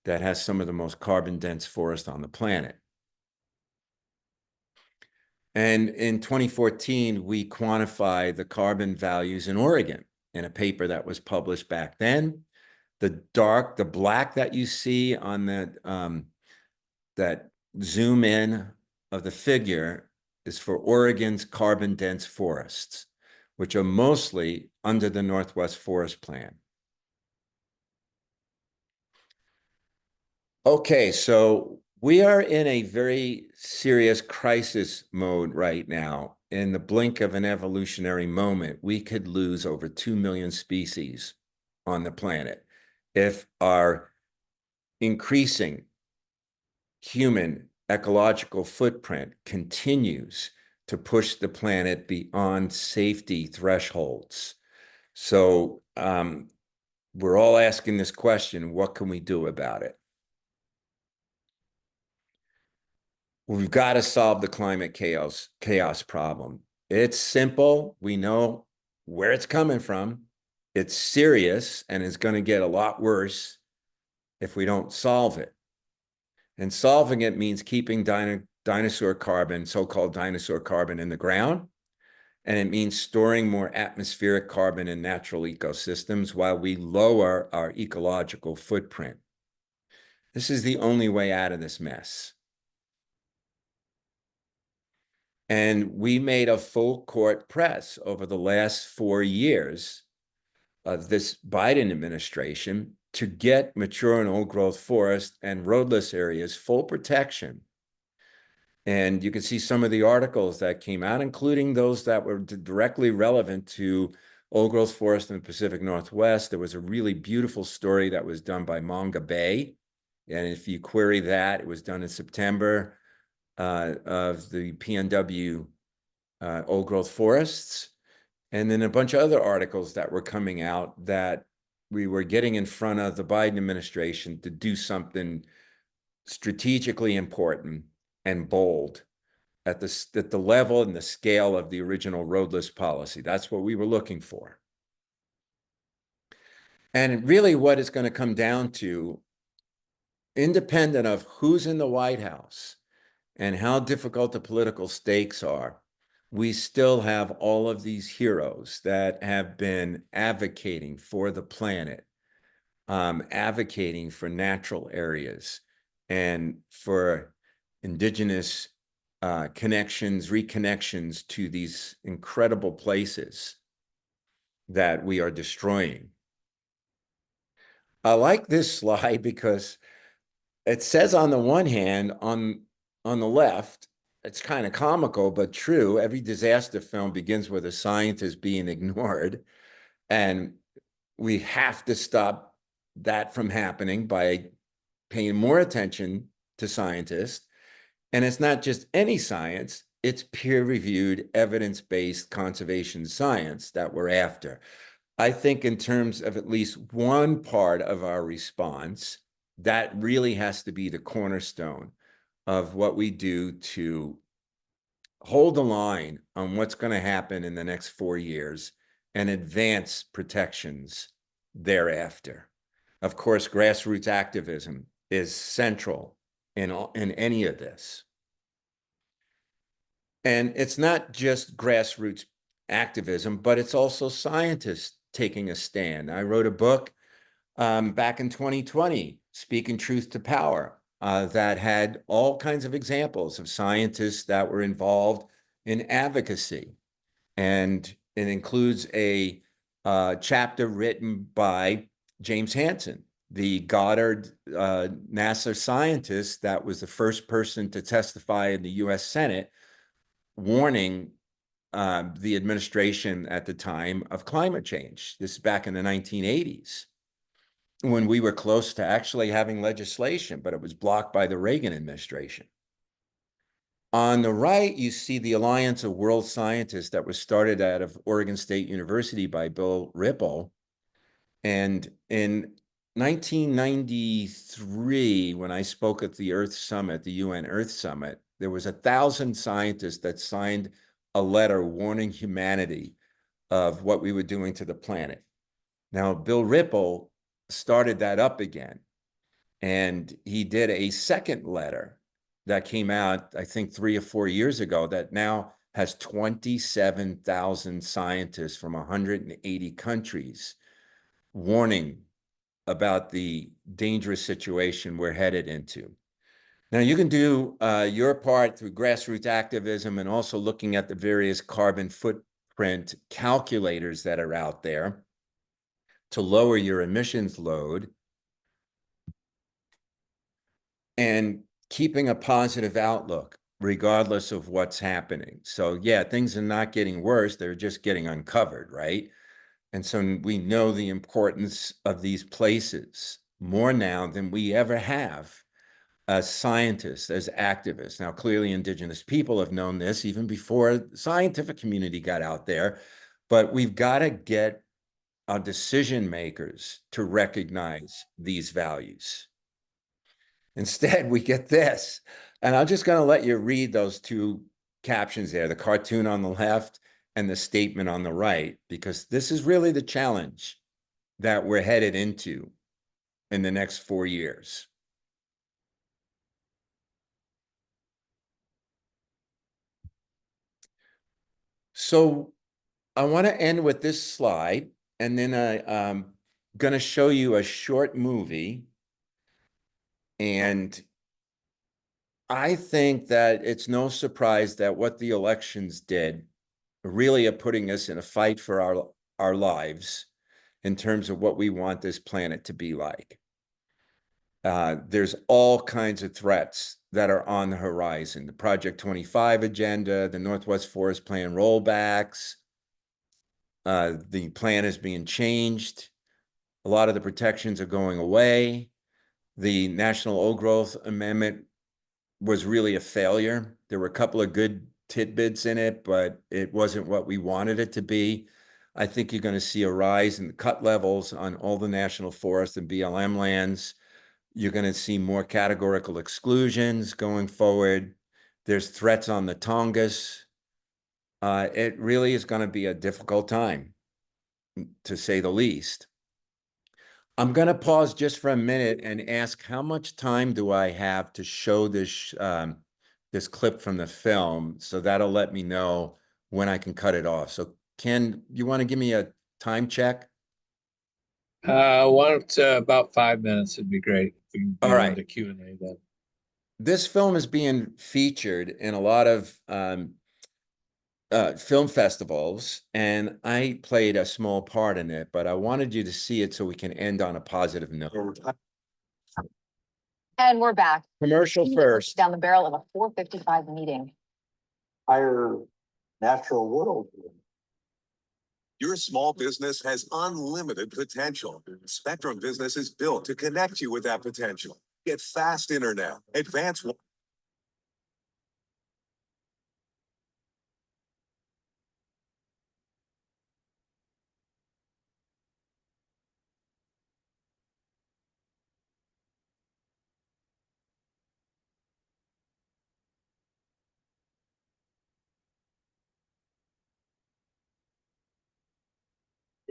that has some of the most carbon-dense forest on the planet. And in 2014, we quantified the carbon values in Oregon in a paper that was published back then. The black that you see on that zoom in of the figure is for Oregon's carbon-dense forests, which are mostly under the Northwest Forest Plan. Okay, so we are in a very serious crisis mode right now. In the blink of an evolutionary moment, we could lose over 2 million species on the planet if our increasing human ecological footprint continues to push the planet beyond safety thresholds. So we're all asking this question, what can we do about it? We've got to solve the climate chaos problem. It's simple. We know where it's coming from. It's serious and is going to get a lot worse if we don't solve it. And solving it means keeping dinosaur carbon, so-called dinosaur carbon, in the ground. And it means storing more atmospheric carbon in natural ecosystems while we lower our ecological footprint. This is the only way out of this mess. And we made a full court press over the last 4 years of this Biden administration to get mature and old growth forest and roadless areas full protection. And you can see some of the articles that came out, including those that were directly relevant to old growth forest in the Pacific Northwest. There was a really beautiful story that was done by Manga Bay. And if you query that, it was done in September of the PNW old growth forests. And then a bunch of other articles that were coming out that we were getting in front of the Biden administration to do something strategically important and bold at the level and the scale of the original roadless policy. That's what we were looking for. And really what it's going to come down to, independent of who's in the White House and how difficult the political stakes are, we still have all of these heroes that have been advocating for the planet, advocating for natural areas and for indigenous connections, reconnections to these incredible places that we are destroying. I like this slide because it says on the one hand, on the left, it's kind of comical, but true. Every disaster film begins with a scientist being ignored. And we have to stop that from happening by paying more attention to scientists. And it's not just any science, it's peer-reviewed, evidence-based conservation science that we're after. I think in terms of at least one part of our response, that really has to be the cornerstone of what we do to hold the line on what's going to happen in the next 4 years and advance protections thereafter. Of course, grassroots activism is central in any of this. And it's not just grassroots activism, but it's also scientists taking a stand. I wrote a book back in 2020, Speaking Truth to Power, that had all kinds of examples of scientists that were involved in advocacy. And it includes a chapter written by James Hansen, the Goddard NASA scientist that was the first person to testify in the US Senate, warning the administration at the time of climate change. This is back in the 1980s, when we were close to actually having legislation, but it was blocked by the Reagan administration. On the right, you see the Alliance of World Scientists that was started out of Oregon State University by Bill Ripple. And in 1993, when I spoke at the Earth Summit, the UN Earth Summit, there was 1,000 scientists that signed a letter warning humanity of what we were doing to the planet. Now, Bill Ripple started that up again, and he did a second letter that came out, I think 3 or 4 years ago, that now has 27,000 scientists from 180 countries warning about the dangerous situation we're headed into. Now, you can do your part through grassroots activism and also looking at the various carbon footprint calculators that are out there to lower your emissions load and keeping a positive outlook regardless of what's happening. So yeah, things are not getting worse, they're just getting uncovered, right? And so we know the importance of these places more now than we ever have as scientists, as activists. Now, clearly indigenous people have known this even before the scientific community got out there, but we've got to get our decision makers to recognize these values. Instead, we get this, and I'm just going to let you read those two captions there, the cartoon on the left and the statement on the right, because this is really the challenge that we're headed into in the next 4 years. So I want to end with this slide, and then I'm going to show you a short movie. And I think that it's no surprise that what the elections did really are putting us in a fight for our lives in terms of what we want this planet to be like. There's all kinds of threats that are on the horizon. The Project 25 agenda, the Northwest Forest Plan rollbacks, the plan is being changed. A lot of the protections are going away. The National Old Growth Amendment was really a failure. There were a couple of good tidbits in it, but it wasn't what we wanted it to be. I think you're going to see a rise in the cut levels on all the national forest and BLM lands. You're going to see more categorical exclusions going forward. There's threats on the Tongass. It really is going to be a difficult time, to say the least. I'm going to pause just for a minute and ask, how much time do I have to show this this clip from the film? So that'll let me know when I can cut it off. So Ken, you want to give me a time check? About 5 minutes would be great. We can All go right. into Q&A then. This film is being featured in a lot of film festivals, and I played a small part in it, but I wanted you to see it so we can end on a positive note. And we're back. Commercial first. Down the barrel of a 4:55 meeting. Higher natural world. Your small business has unlimited potential. Spectrum Business is built to connect you with that potential. Get fast internet, advanced.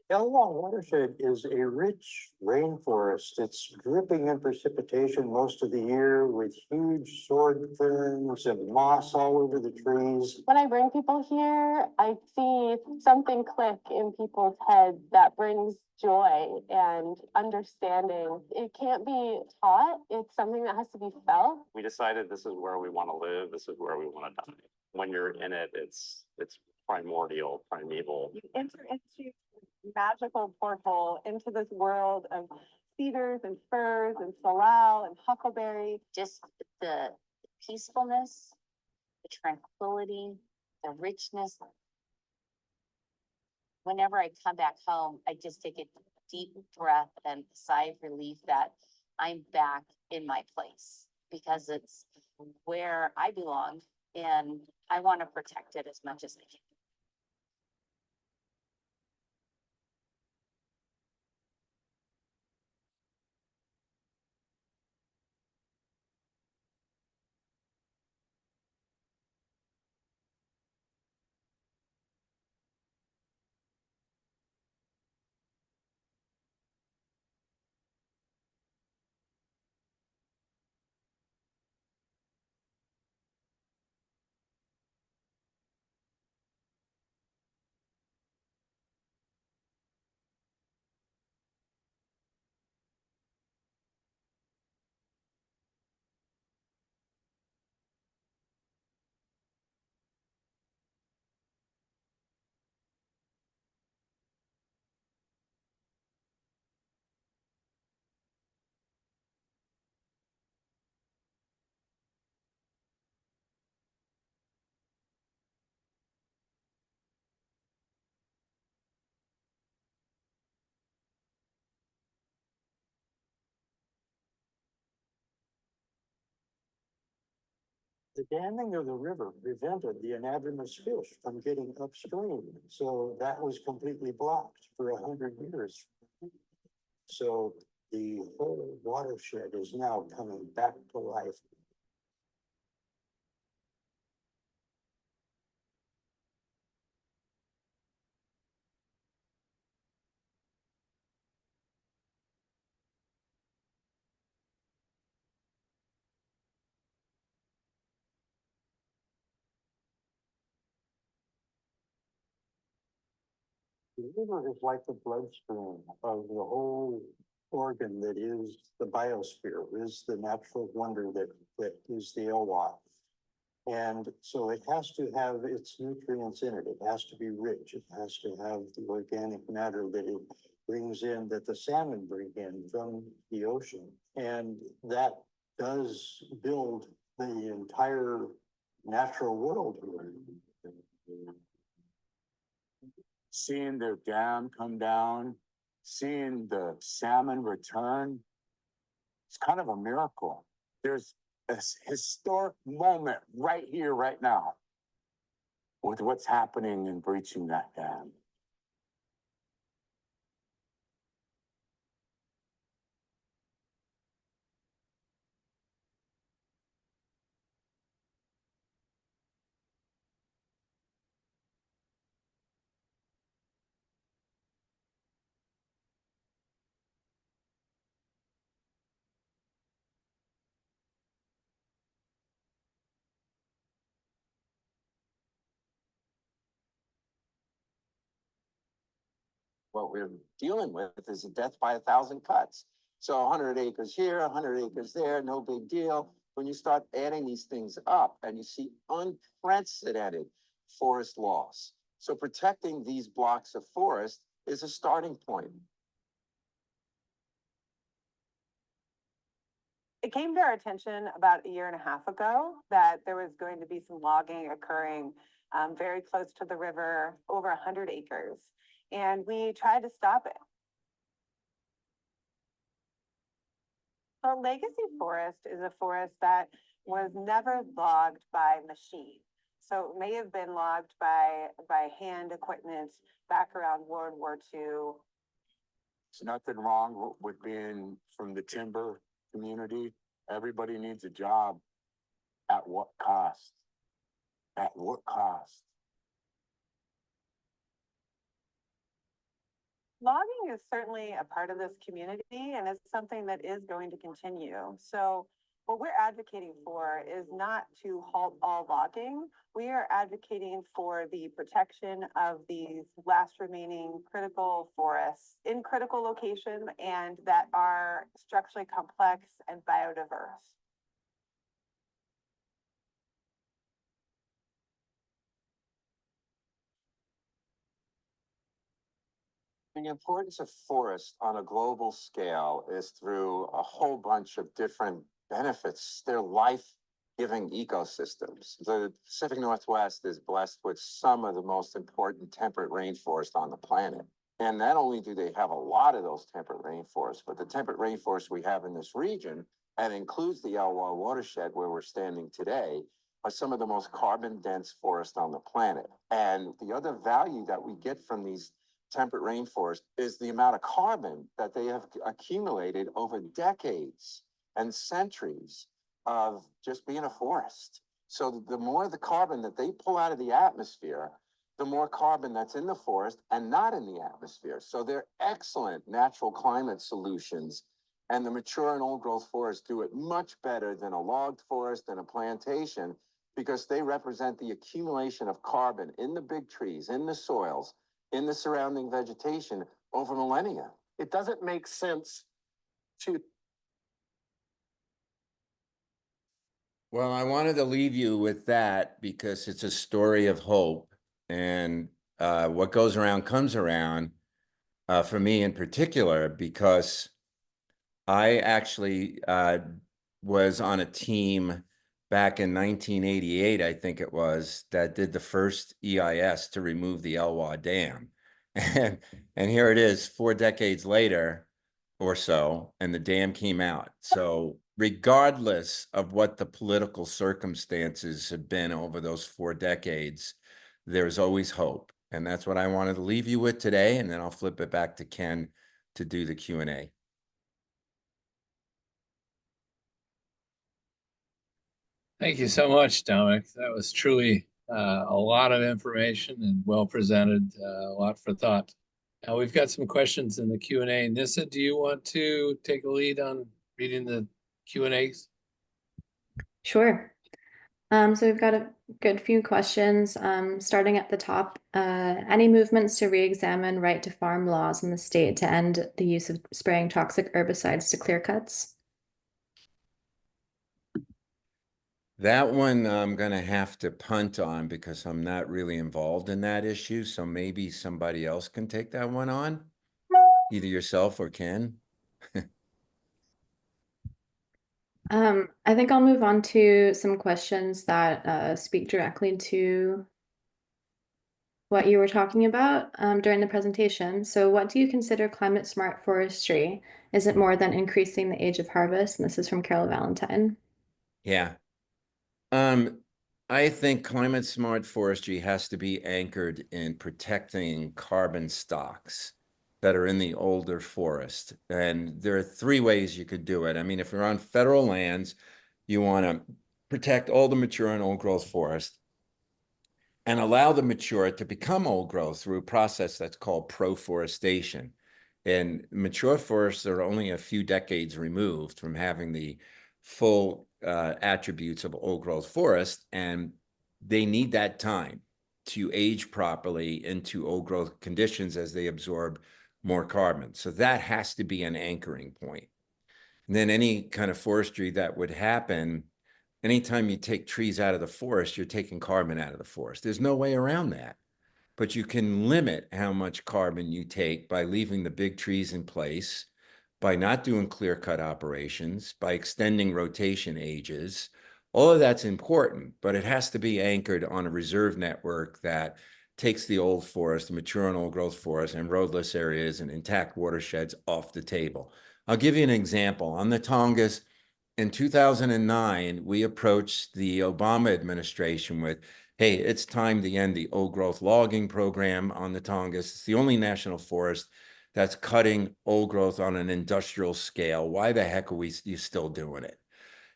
The Elwha watershed is a rich rainforest. It's dripping in precipitation most of the year with huge sword ferns and moss all over the trees. When I bring people here, I see something click in people's heads that brings joy and understanding. It can't be taught. It's something that has to be felt. We decided this is where we want to live. This is where we want to die. When you're in it, it's primordial, primeval. You enter into a magical portal into this world of cedars and firs and salal and huckleberry. Just the peacefulness, the tranquility, the richness. Whenever I come back home, I just take a deep breath and sigh of relief that I'm back in my place, because it's where I belong and I want to protect it as much as I can. The damming of the river prevented the anadromous fish from getting upstream. So that was completely blocked for 100 years. So the whole watershed is now coming back to life. The river is like the bloodstream of the whole organ that is the biosphere, is the natural wonder that is the Elwha. And so it has to have its nutrients in it. It has to be rich. It has to have the organic matter that it brings in, that the salmon bring in from the ocean. And that does build the entire natural world here. Seeing the dam come down, seeing the salmon return, it's kind of a miracle. There's a historic moment right here, right now, with what's happening in breaching that dam. What we're dealing with is a death by 1,000 cuts. So 100 acres here, 100 acres there, no big deal. When you start adding these things up and you see unprecedented forest loss. So protecting these blocks of forest is a starting point. It came to our attention about a year and a half ago that there was going to be some logging occurring very close to the river, over 100 acres. And we tried to stop it. A legacy forest is a forest that was never logged by machine. So it may have been logged by hand equipment back around World War II. There's nothing wrong with being from the timber community. Everybody needs a job. At what cost? At what cost? Logging is certainly a part of this community and it's something that is going to continue. So what we're advocating for is not to halt all logging. We are advocating for the protection of these last remaining critical forests in critical locations and that are structurally complex and biodiverse. The importance of forest on a global scale is through a whole bunch of different benefits. They're life-giving ecosystems. The Pacific Northwest is blessed with some of the most important temperate rainforest on the planet. And not only do they have a lot of those temperate rainforests, but the temperate rainforests we have in this region, and includes the Elwha watershed where we're standing today, are some of the most carbon-dense forests on the planet. And the other value that we get from these temperate rainforest is the amount of carbon that they have accumulated over decades and centuries of just being a forest. So the more the carbon that they pull out of the atmosphere, the more carbon that's in the forest and not in the atmosphere. So they're excellent natural climate solutions. And the mature and old growth forests do it much better than a logged forest and a plantation because they represent the accumulation of carbon in the big trees, in the soils, in the surrounding vegetation over millennia. It doesn't make sense to. Well, I wanted to leave you with that because it's a story of hope, and what goes around comes around for me in particular, because I actually was on a team back in 1988, I think it was, that did the first EIS to remove the Elwha Dam. And here it is 4 decades later or so, and the dam came out. So regardless of what the political circumstances have been over those 4 decades, there's always hope. And that's what I wanted to leave you with today. And then I'll flip it back to Ken to do the Q&A. Thank you so much, Dominick. That was truly a lot of information and well presented, a lot for thought. Now we've got some questions in the Q&A. Nissa, do you want to take a lead on reading the Q&As? Sure. So we've got a good few questions, starting at the top. Any movements to re-examine right to farm laws in the state to end the use of spraying toxic herbicides to clear cuts? That one I'm gonna have to punt on because I'm not really involved in that issue. So maybe somebody else can take that one on, either yourself or Ken. I think I'll move on to some questions that speak directly to what you were talking about during the presentation. So what do you consider climate smart forestry? Is it more than increasing the age of harvest? And this is from Carol Valentine. Yeah. I think climate smart forestry has to be anchored in protecting carbon stocks that are in the older forest. And there are three ways you could do it. I mean, if you're on federal lands, you want to protect all the mature and old growth forest and allow the mature to become old growth through a process that's called proforestation. And mature forests are only a few decades removed from having the full attributes of old growth forest, and they need that time to age properly into old growth conditions as they absorb more carbon. So that has to be an anchoring point. And then any kind of forestry that would happen, anytime you take trees out of the forest, you're taking carbon out of the forest. There's no way around that. But you can limit how much carbon you take by leaving the big trees in place, by not doing clear-cut operations, by extending rotation ages. All of that's important, but it has to be anchored on a reserve network that takes the old forest, mature and old growth forest, and roadless areas and intact watersheds off the table. I'll give you an example. On the Tongass, in 2009, we approached the Obama administration with, hey, it's time to end the old growth logging program on the Tongass. It's the only national forest that's cutting old growth on an industrial scale. Why the heck are you still doing it?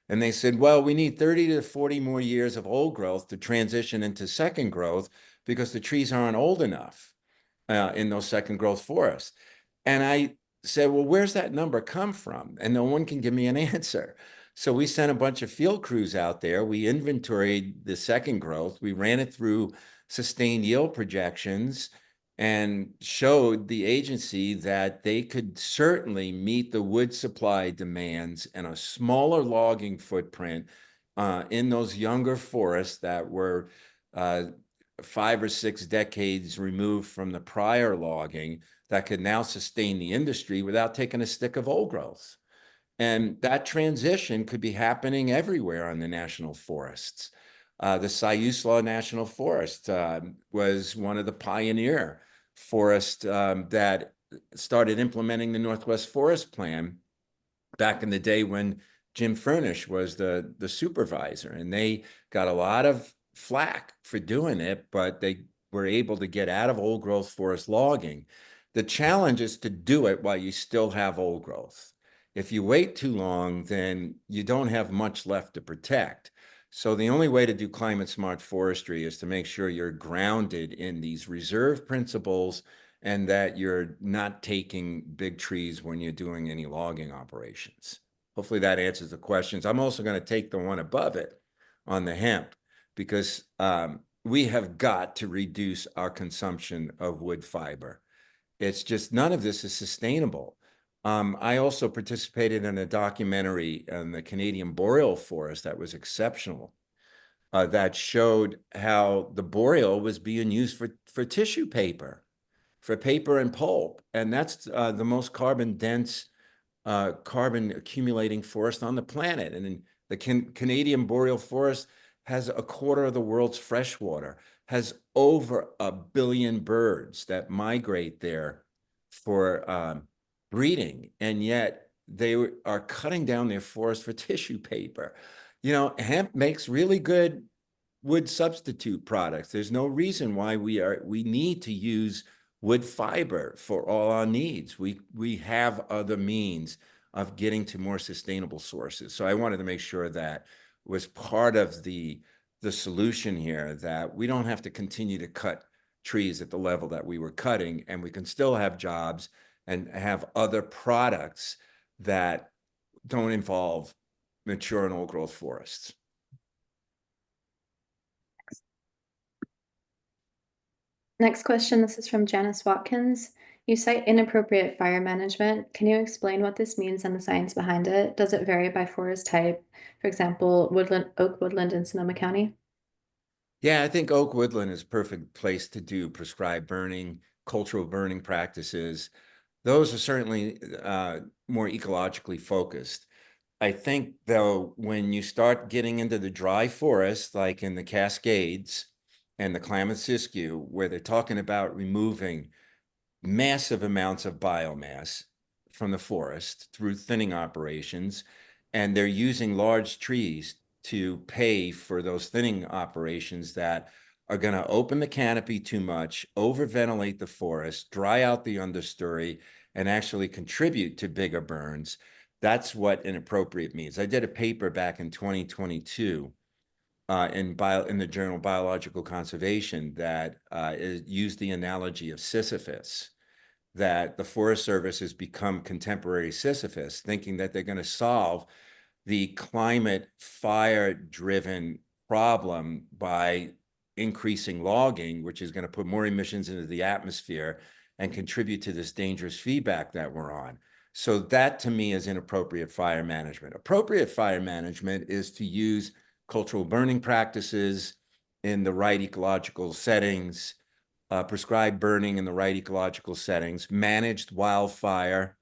And they said, well, we need 30 to 40 more years of old growth to transition into second growth because the trees aren't old enough in those second growth forests. And I said, well, where's that number come from? And no one can give me an answer. So we sent a bunch of field crews out there. We inventoried the second growth. We ran it through sustained yield projections and showed the agency that they could certainly meet the wood supply demands and a smaller logging footprint in those younger forests that were 5 or 6 decades removed from the prior logging that could now sustain the industry without taking a stick of old growth. And that transition could be happening everywhere on the national forests. The Siuslaw National Forest was one of the pioneer forests that started implementing the Northwest Forest Plan back in the day when Jim Furnish was the supervisor. And they got a lot of flack for doing it, but they were able to get out of old growth forest logging. The challenge is to do it while you still have old growth. If you wait too long, then you don't have much left to protect. So the only way to do climate smart forestry is to make sure you're grounded in these reserve principles and that you're not taking big trees when you're doing any logging operations. Hopefully that answers the questions. I'm also going to take the one above it on the hemp because we have got to reduce our consumption of wood fiber. It's just none of this is sustainable. I also participated in a documentary on the Canadian boreal forest that was exceptional, that showed how the boreal was being used for tissue paper, for paper and pulp. And that's the most carbon dense, carbon accumulating forest on the planet. And the Canadian boreal forest has a quarter of the world's freshwater, has over 1 billion birds that migrate there for breeding, and yet they are cutting down their forest for tissue paper. You know, hemp makes really good wood substitute products. There's no reason why we need to use wood fiber for all our needs. We have other means of getting to more sustainable sources. So I wanted to make sure that was part of the solution here, that we don't have to continue to cut trees at the level that we were cutting, and we can still have jobs and have other products that don't involve mature and old growth forests. Next question, this is from Janice Watkins. You cite inappropriate fire management. Can you explain what this means and the science behind it? Does it vary by forest type? For example, oak woodland in Sonoma County? Yeah, I think oak woodland is a perfect place to do prescribed burning, cultural burning practices. Those are certainly more ecologically focused. I think, though, when you start getting into the dry forest, like in the Cascades and the Klamath-Siskiyou, where they're talking about removing massive amounts of biomass from the forest through thinning operations, and they're using large trees to pay for those thinning operations that are going to open the canopy too much, overventilate the forest, dry out the understory, and actually contribute to bigger burns. That's what inappropriate means. I did a paper back in 2022 in the journal Biological Conservation that used the analogy of Sisyphus, that the Forest Service has become contemporary Sisyphus, thinking that they're going to solve the climate fire-driven problem by increasing logging, which is going to put more emissions into the atmosphere and contribute to this dangerous feedback that we're on. So that, to me, is inappropriate fire management. Appropriate fire management is to use cultural burning practices in the right ecological settings, prescribed burning in the right ecological settings, managed wildfire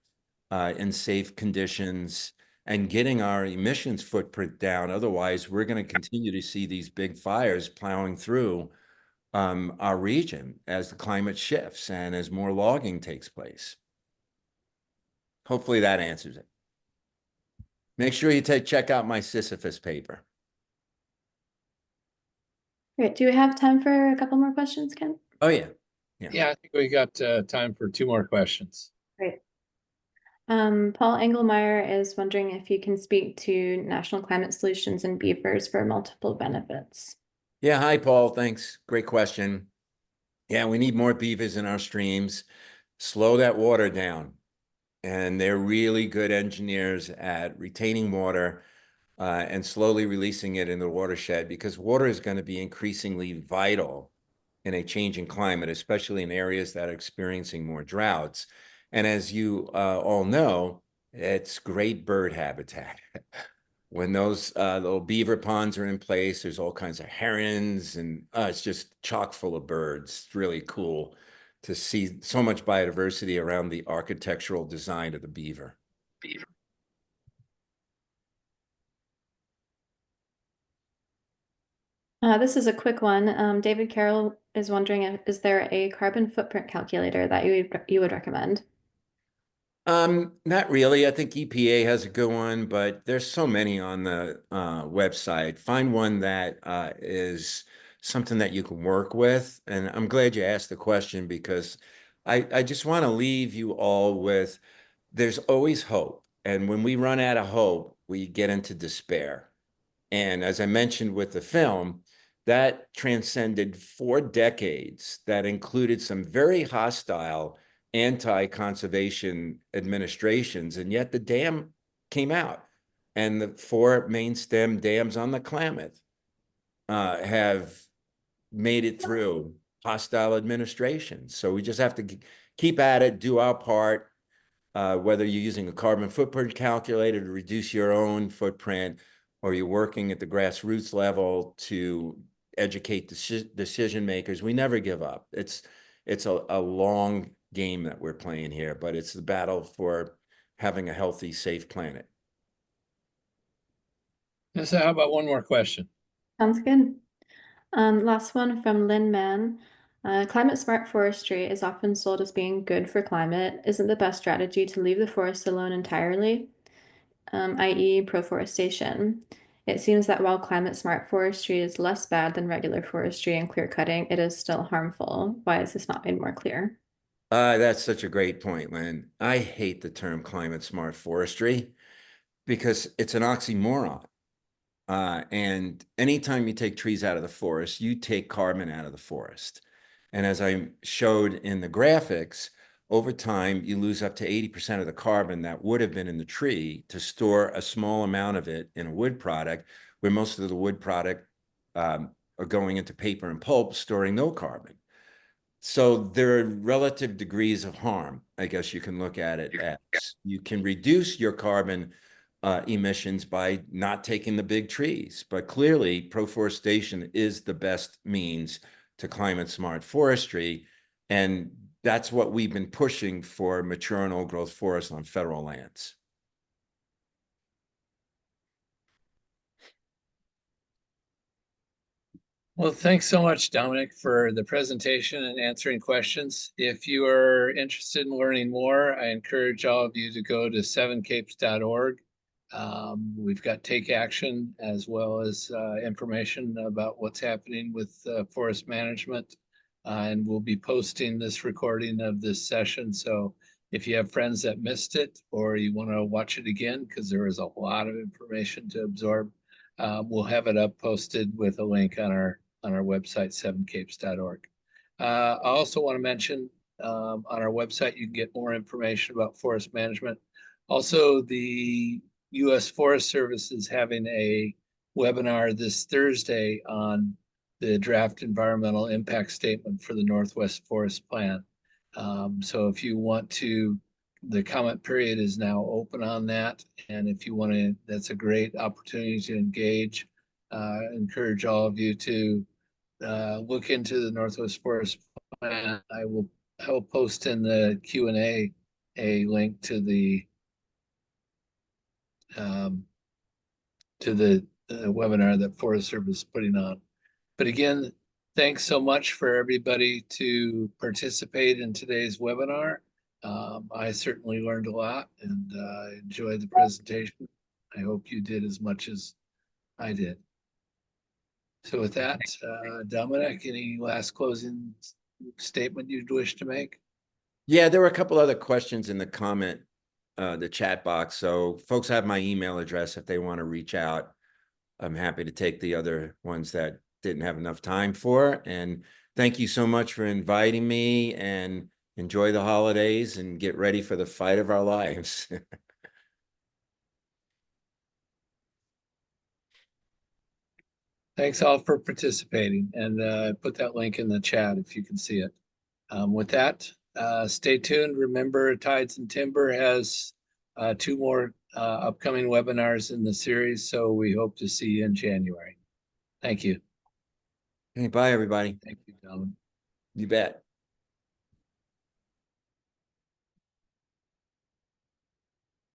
in safe conditions, and getting our emissions footprint down. Otherwise, we're going to continue to see these big fires plowing through our region as the climate shifts and as more logging takes place. Hopefully that answers it. Make sure you check out my Sisyphus paper. Great. Do we have time for a couple more questions, Ken? Oh, yeah. Yeah, I think we got time for 2 more questions. Great. Paul Engelmeyer is wondering if you can speak to National Climate Solutions and beavers for multiple benefits. Yeah, hi, Paul. Thanks. Great question. Yeah, we need more beavers in our streams. Slow that water down. And they're really good engineers at retaining water and slowly releasing it in the watershed, because water is going to be increasingly vital in a changing climate, especially in areas that are experiencing more droughts. And as you all know, it's great bird habitat. When those little beaver ponds are in place, there's all kinds of herons, and it's just chock full of birds. It's really cool to see so much biodiversity around the architectural design of the beaver. This is a quick one. David Carroll is wondering, is there a carbon footprint calculator that you would recommend? Not really. I think EPA has a good one, but there's so many on the website. Find one that is something that you can work with. And I'm glad you asked the question, because I just want to leave you all with, there's always hope. And when we run out of hope, we get into despair. And as I mentioned with the film, that transcended 4 decades that included some very hostile anti-conservation administrations, and yet the dam came out. And the 4 main stem dams on the Klamath have made it through hostile administrations. So we just have to keep at it, do our part, whether you're using a carbon footprint calculator to reduce your own footprint, or you're working at the grassroots level to educate decision makers. We never give up. It's a long game that we're playing here, but it's the battle for having a healthy, safe planet. So how about 1 more question? Sounds good. Last one from Lynn Mann. Climate smart forestry is often sold as being good for climate. Isn't the best strategy to leave the forest alone entirely, i.e. proforestation? It seems that while climate smart forestry is less bad than regular forestry and clear cutting, it is still harmful. Why is this not made more clear? That's such a great point, Lynn. I hate the term climate smart forestry because it's an oxymoron. And anytime you take trees out of the forest, you take carbon out of the forest. And as I showed in the graphics, over time, you lose up to 80% of the carbon that would have been in the tree to store a small amount of it in a wood product, where most of the wood product are going into paper and pulp, storing no carbon. So there are relative degrees of harm, I guess you can look at it as. You can reduce your carbon emissions by not taking the big trees, but clearly proforestation is the best means to climate smart forestry. And that's what we've been pushing for mature and old growth forests on federal lands. Well, thanks so much, Dominic, for the presentation and answering questions. If you are interested in learning more, I encourage all of you to go to sevencapes.org. We've got Take Action as well as information about what's happening with forest management. And we'll be posting this recording of this session. So if you have friends that missed it or you want to watch it again, because there is a lot of information to absorb, we'll have it up posted with a link on our website, sevencapes.org. I also want to mention on our website, you can get more information about forest management. Also, the U.S. Forest Service is having a webinar this Thursday on the draft environmental impact statement for the Northwest Forest Plan. So if you want to, the comment period is now open on that. And if you want to, that's a great opportunity to engage. Encourage all of you to look into the Northwest Forest Plan. I will post in the Q&A a link to the webinar that Forest Service is putting on. But again, thanks so much for everybody to participate in today's webinar. I certainly learned a lot and enjoyed the presentation. I hope you did as much as I did. So with that, Dominic, any last closing statement you'd wish to make? Yeah, there were a couple other questions in the comment, the chat box. So folks have my email address if they want to reach out. I'm happy to take the other ones that didn't have enough time for. And thank you so much for inviting me, and enjoy the holidays and get ready for the fight of our lives. Thanks all for participating, and put that link in the chat if you can see it. With that, stay tuned. Remember, Tides and Timber has 2 more upcoming webinars in the series, so we hope to see you in January. Thank you. Hey, bye, everybody. Thank you, Dominic. You bet.